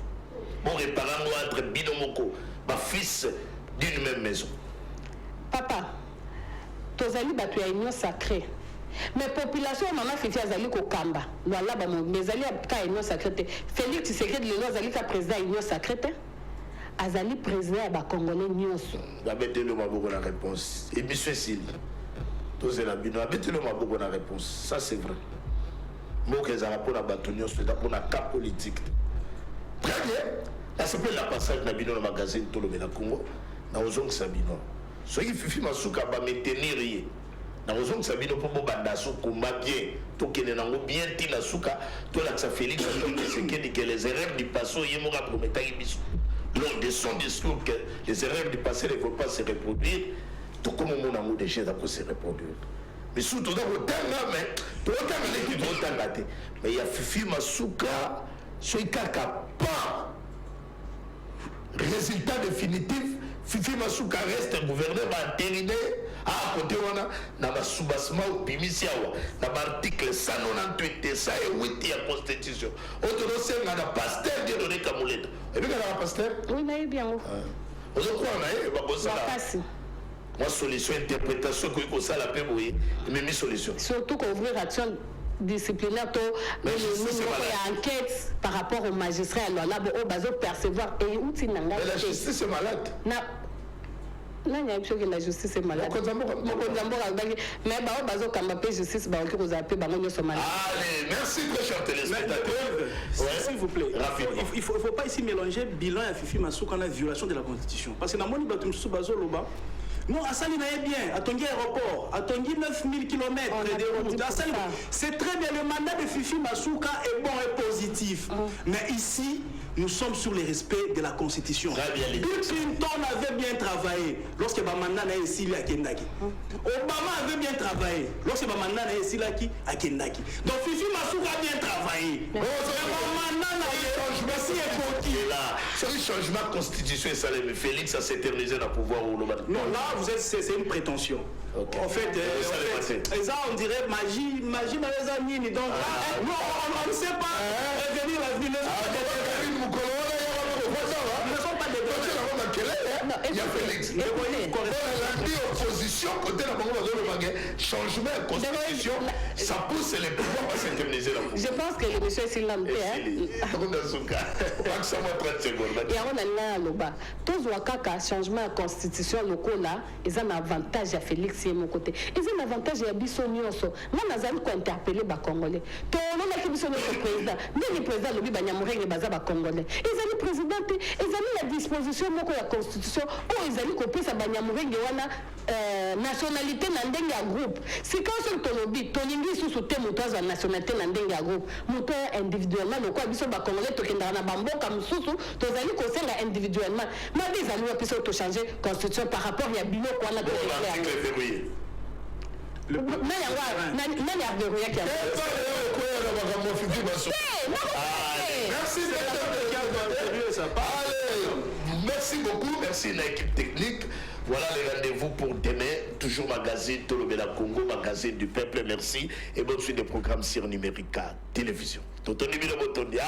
bon réparant entre binomoko ba fils d'une même maison papa tozali batu ya union sacrée mais population maman Fifi azali ko kamba lwala ba mo mezali ka union sacrée Félix Tshisekedi le azali ka président union sacrée azali président ba congolais nyonso abete le maboko na réponse et monsieur Sil tous la bino abete le maboko na réponse ça c'est vrai moke za pour la batu nyonso da pour na cap politique très bien là c'est pour la passage na bino na magazine tout le na Congo na ozong sabino so qui Fifi Masuka ba maintenir rien na ozong sabino pour banda so combat bien to kene nango bien tina suka to la Félix Tshisekedi que les erreurs du passé yemo ka promettre biso lors de son discours que les erreurs du passé ne vont pas se reproduire tout comme on a déjà ça peut se reproduire mais surtout dans le temps mais tout le temps l'équipe tout le temps mais il y a Fifi Masuka soit kaka pas résultat définitif Fifi Masuka reste gouverneur intérimaire à côté wana na ba soubassement au bimisiawa na ba article 198 ça et 8 ya constitution auto senga na pasteur de donner kamuleta et bien la pasteur oui na bien on croit na ba bossa moi solution interprétation que ko sala pe boye même solution surtout qu'ouvrir action disciplinaire to enquête par rapport au magistrat alors là au bazo percevoir et outil nanga la justice est malade non, la justice est malade. Mais justice, allez, merci très cher téléspectateur. S'il vous plaît, il ne faut pas ici mélanger bilan et Fifi Masuka la violation de la Constitution. Parce que dans mon bateau, non, Assali n'a bien, à Tongi aéroport, à Tongi 9000 km de route. C'est très bien, le mandat de Fifi Masuka est bon et positif. Mais ici, nous sommes sur le respect de la Constitution. Bill Clinton avait bien travaillé lorsque le mandat n'a ici à Kendaki. Obama avait bien travaillé lorsque le mandat n'a ici à Kendaki. Donc Fifi Masuka a bien travaillé. Le mandat n'a c'est un changement constitutionnel, ça mais Félix a s'éternisé dans le pouvoir ou le non, là, c'est une prétention. Okay. En fait, ça, on dirait magie dans les amis. Donc, nous, on ne sait pas revenir à l'avenir. Nous ne sommes pas des il y a Félix. Opposition, côté la changement de constitution, ça pousse les pouvoirs à s'interniser là. Je pense que le monsieur est lampé. Il y a un tous les changement de constitution locale là, ils ont un avantage à Félix et mon côté. Ils ont un avantage à Bissonioso. Moi, nous avons interpellé les Congolais. Tout le monde a dit que président, le président le Banyamoré et Baza Congolais. Ils ont le président, ils ont la disposition de la constitution où ils ont copié sa Banyamoré et nationalité nandenga groupe. C'est quand sur ton lobby, ton lingue sous ce thème de la nationalité nandenga groupe. Moteur individuellement, le quoi biso ba Congolais to kenda na bambo comme sous to zali ko senga individuellement. Ma des amis biso to changer constitution par rapport ya bino quoi na verrouillé. Merci beaucoup, merci l'équipe technique. Voilà les rendez-vous pour demain. Toujours magazine Tolobela Congo, magazine du peuple. Merci et bonne suite des programmes sur Numérica Télévision. Toto numéro botondi.